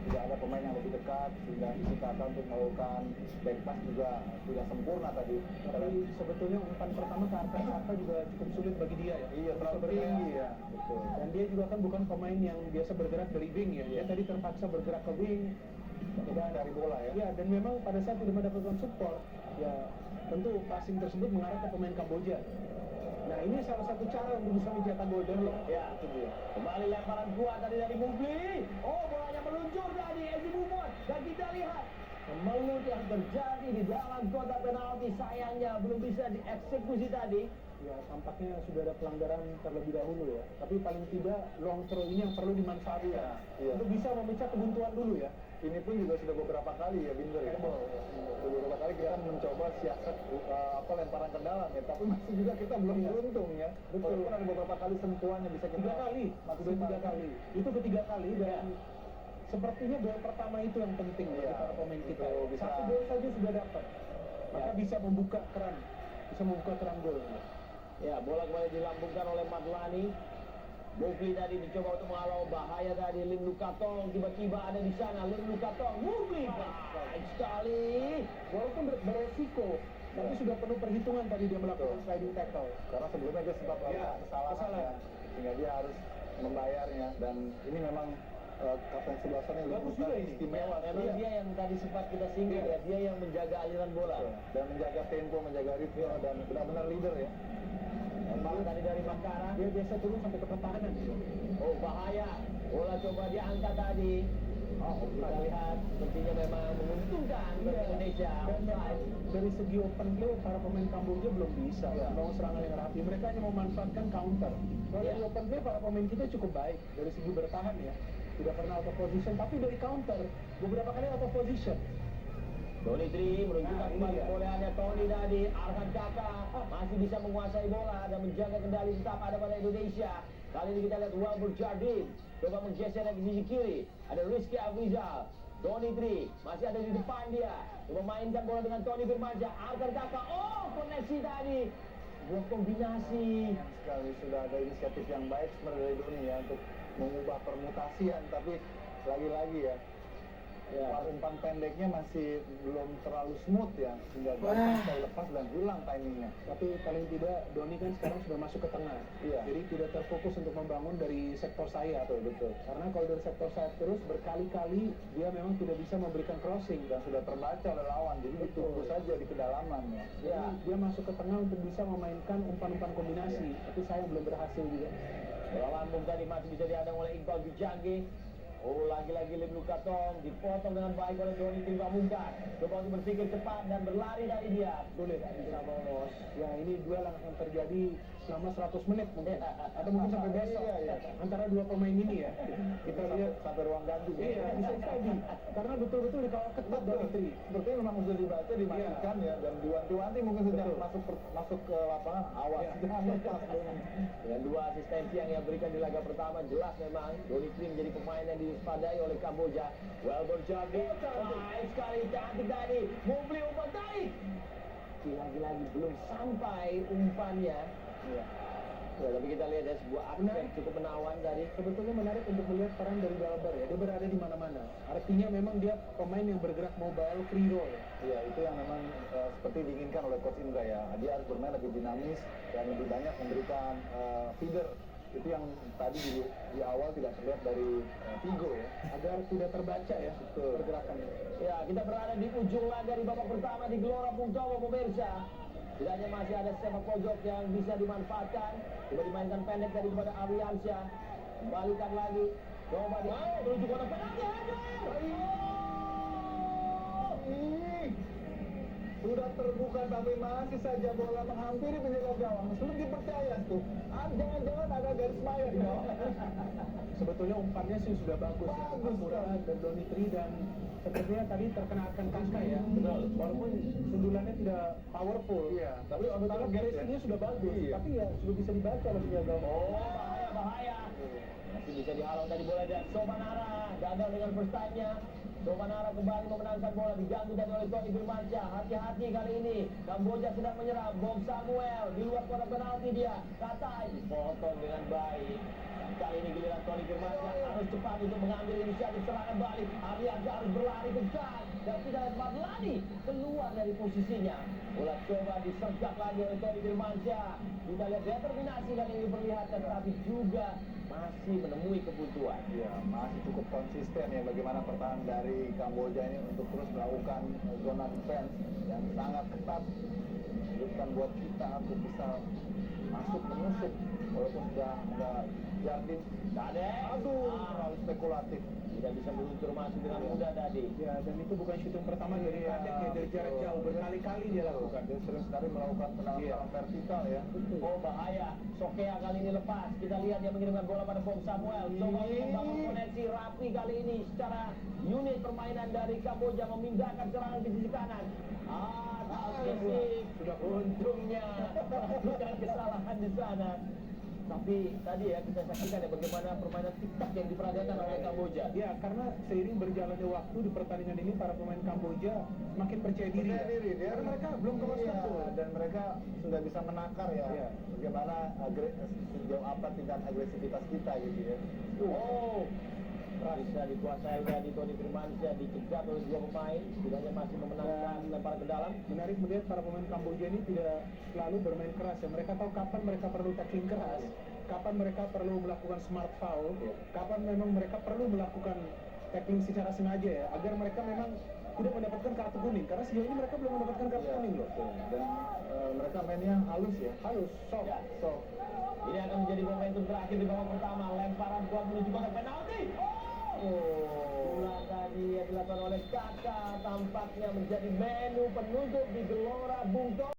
Tidak ada pemain yang lebih dekat, sehingga isi kata untuk melakukan back pass juga sudah sempurna tadi. Tapi sebetulnya umpan pertama ke Arkan Kakak juga cukup sulit bagi dia ya. Iya, terlalu tinggi ya. Betul. Dan dia juga kan bukan pemain yang biasa bergerak dari wing ya. Dia tadi terpaksa bergerak ke wing. Tidak dari bola ya. Ya, dan memang pada saat tidak mendapatkan support, ya tentu passing tersebut mengarah ke pemain Kamboja. Nah, ini salah satu cara untuk bisa mencetak gol dan Ya, itu dia. Kembali lemparan kuat tadi dari Mukli. Oh, bolanya meluncur tadi Ezi Buffon. Dan kita lihat melut yang terjadi di dalam kotak penalti. Sayangnya belum bisa dieksekusi tadi. ya tampaknya sudah ada pelanggaran terlebih dahulu ya. Tapi paling tidak long throw ini yang perlu dimanfaatkan Iya. untuk bisa memecah kebuntuan dulu ya. Ini pun juga sudah beberapa kali ya Binder ya. Beberapa kali kita mencoba siasat lemparan ke dalam ya, tapi masih juga kita belum beruntung ya. Betul. Walaupun ada beberapa kali sentuhan yang bisa kita 3 kali, sudah 3 kali. Itu ketiga kali dan sepertinya gol pertama itu yang penting bagi Iya. para pemain kita. Betul, bisa. 1 gol saja sudah dapat. Maka bisa membuka keran gol. Ya, bola kembali dilambungkan oleh Madlani. Mukli tadi mencoba untuk menghalau, bahaya tadi. Lim Lukatong tiba-tiba ada di sana. Lim Lukatong, Mukli baik sekali. Walaupun beresiko, tapi sudah penuh perhitungan tadi dia melakukan sliding tackle. Karena sebelumnya dia sempat melakukan kesalahan ya, sehingga dia harus membayarnya. Dan ini memang kapten sebelah sana yang Bagus juga ini. istimewa. Memang dia yang tadi sempat kita singgung ya, dia yang menjaga aliran bola. Dan menjaga tempo, menjaga ritme, dan benar-benar leader ya. Bola tadi dari Makara. Dia biasa turun sampai ke pertahanan. Oh bahaya, bola coba dia angkat tadi. Oh, kita lihat sepertinya memang menguntungkan bagi Indonesia. Dan dari segi open play, para pemain Kamboja belum bisa membangun serangan yang rapi. Mereka hanya memanfaatkan counter. Kalau dari open play, para pemain kita cukup baik dari segi bertahan ya. Tidak pernah out of position, tapi dari counter beberapa kali out of position. Tony Tri menunjukkan kembali kebolehannya. Tony tadi, Arhan Kakak masih bisa menguasai bola dan menjaga kendali tetap ada pada Indonesia. Kali ini kita lihat Wilbur Jardine coba menggeser dari sisi kiri. Ada Rizky Afrizal. Tony Tri masih ada di depan dia. Coba mainkan bola dengan Tony Firmansyah. Arhan Kakak, oh koneksi tadi. Buat kombinasi. Sekali sudah ada inisiatif yang baik sebenarnya dari Doni ya untuk mengubah permutasian, tapi lagi-lagi ya umpan pendeknya masih belum terlalu smooth ya, sehingga gampang sekali lepas dan hilang timingnya. Tapi paling tidak Doni kan sekarang sudah masuk ke tengah. Iya. Jadi tidak terfokus untuk membangun dari sektor sayap. Betul. Karena kalau dari sektor sayap terus berkali-kali dia memang tidak bisa memberikan crossing. Dan sudah terbaca oleh lawan, jadi ditunggu saja di kedalaman ya. Jadi dia masuk ke tengah untuk bisa memainkan umpan-umpan kombinasi. Tapi saya belum berhasil juga. Bola lambung tadi masih bisa dihadang oleh Iqbal Bijangge. Oh, lagi-lagi Lim Lukatong dipotong dengan baik oleh Doni Tri Pamungkas. Coba untuk berpikir cepat dan berlari dari dia. Sulit bisa lolos. Ya ini duel yang terjadi selama 100 menit mungkin. Atau mungkin sampai besok. Iya. Antara dua pemain ini ya. Kita lihat sampai ruang ganti. Iya, bisa jadi. Karena betul-betul dikawal ketat Doni Tri. Sepertinya memang sudah dibaca, dimainkan ya, dan diwanti-wanti mungkin sejak masuk ke lapangan, awas jangan lepas Doni. Dengan dua asistensi yang ia berikan di laga pertama, jelas memang Doni Tri menjadi pemain yang diwaspadai oleh Kamboja. Wilbur Jardine, baik sekali, cantik tadi. Mukli umpan tarik. Lagi-lagi belum sampai umpannya. Iya. Ya, tapi kita lihat ya sebuah aksi yang cukup menawan tadi. Sebetulnya menarik untuk melihat peran dari Galbar ya. Dia berada di mana-mana. Artinya memang dia pemain yang bergerak mobile, free roll ya. Iya, itu yang memang seperti diinginkan oleh Coach Indra ya. Dia harus bermain lebih dinamis dan lebih banyak memberikan feeder. Itu yang tadi di awal tidak terlihat dari Figo ya. Agar tidak terbaca ya pergerakannya. Ya, kita berada di ujung laga di babak pertama di Gelora Bung Tomo pemirsa. Setidaknya masih ada sepak pojok yang bisa dimanfaatkan. Coba dimainkan pendek tadi kepada Ariansyah. Kembalikan lagi. Coba dia menuju kotak penalti. Sudah terbuka tapi masih saja bola menghampiri penjaga gawang. Sulit dipercaya tuh. Jangan-jangan ada garis mayat ya. Sebetulnya umpannya sih sudah bagus. Bagus, Murah dan Doni Tri dan sepertinya tadi terkena Arhan Kakak ya. Betul. Walaupun sundulannya tidak powerful. Iya, tapi on Kalau target ya. finishingnya sudah bagus. Iya. Tapi ya sudah bisa dibaca oleh penjaga gawang. Oh, bahaya. Masih bisa dihalau tadi bola dan Sobanara. Gagal dengan first time-nya. Sobanara kembali memenangkan bola, diganggu tadi oleh Tony Firmansyah. Hati-hati kali ini. Kamboja sedang menyerang. Bob Samuel di luar kotak penalti dia. Katai dipotong dengan baik. Dan kali ini giliran Tony Firmansyah harus cepat untuk mengambil inisiatif serangan balik. Ariansyah harus berlari kencang dan tidak sempat lari keluar dari posisinya. Bola coba disergap lagi oleh Tony Firmansyah. Kita lihat determinasi kali ini diperlihatkan, tapi juga masih menemui kebutuhan. Ya, masih cukup konsisten ya bagaimana pertahanan dari Kamboja ini untuk terus melakukan zona defense yang sangat ketat. Bukan buat kita untuk bisa masuk menusuk walaupun sudah ada Jardine. Terlalu spekulatif. Tidak bisa meluncur masuk dengan mudah tadi. Ya, dan itu bukan syuting pertama dari Kadek ya, dari jarak jauh berkali-kali dia lakukan. Dia sering sekali melakukan tendangan vertikal ya. Oh bahaya, Sokea kali ini lepas. Kita lihat dia mengirimkan bola pada Bob Samuel. Coba membangun koneksi rapi kali ini secara unit permainan dari Kamboja memindahkan serangan ke sisi kanan. Fisik. Sudah Untungnya bukan kesalahan di sana. Tapi tadi ya kita saksikan ya bagaimana permainan TikTok yang diperagakan oleh Kamboja. Ya, karena seiring berjalannya waktu di pertandingan ini para pemain Kamboja semakin percaya diri. Percaya diri, dia Karena mereka belum ke iya, satu. dan mereka sudah bisa menakar ya, Iya. bagaimana sejauh apa tingkat agresivitas kita gitu ya. Oh, bisa dikuasai dari Tony Firmansyah, dicegat oleh dua pemain, setidaknya masih memenangkan lempar ke dalam. Menarik melihat para pemain Kamboja ini tidak selalu bermain keras ya. Mereka tahu kapan mereka perlu tackling keras, kapan mereka perlu melakukan smart foul, kapan memang mereka perlu melakukan tackling secara sengaja ya, agar mereka memang tidak mendapatkan kartu kuning. Karena sejauh ini mereka belum mendapatkan kartu Iya, kuning loh. betul. Dan mereka mainnya halus ya. Halus, soft. Ya. Ini akan menjadi momentum terakhir di babak pertama. Lemparan kuat menuju kotak penalti. Bola tadi yang dilakukan oleh Kakak tampaknya menjadi menu penutup di Gelora Bung Tomo.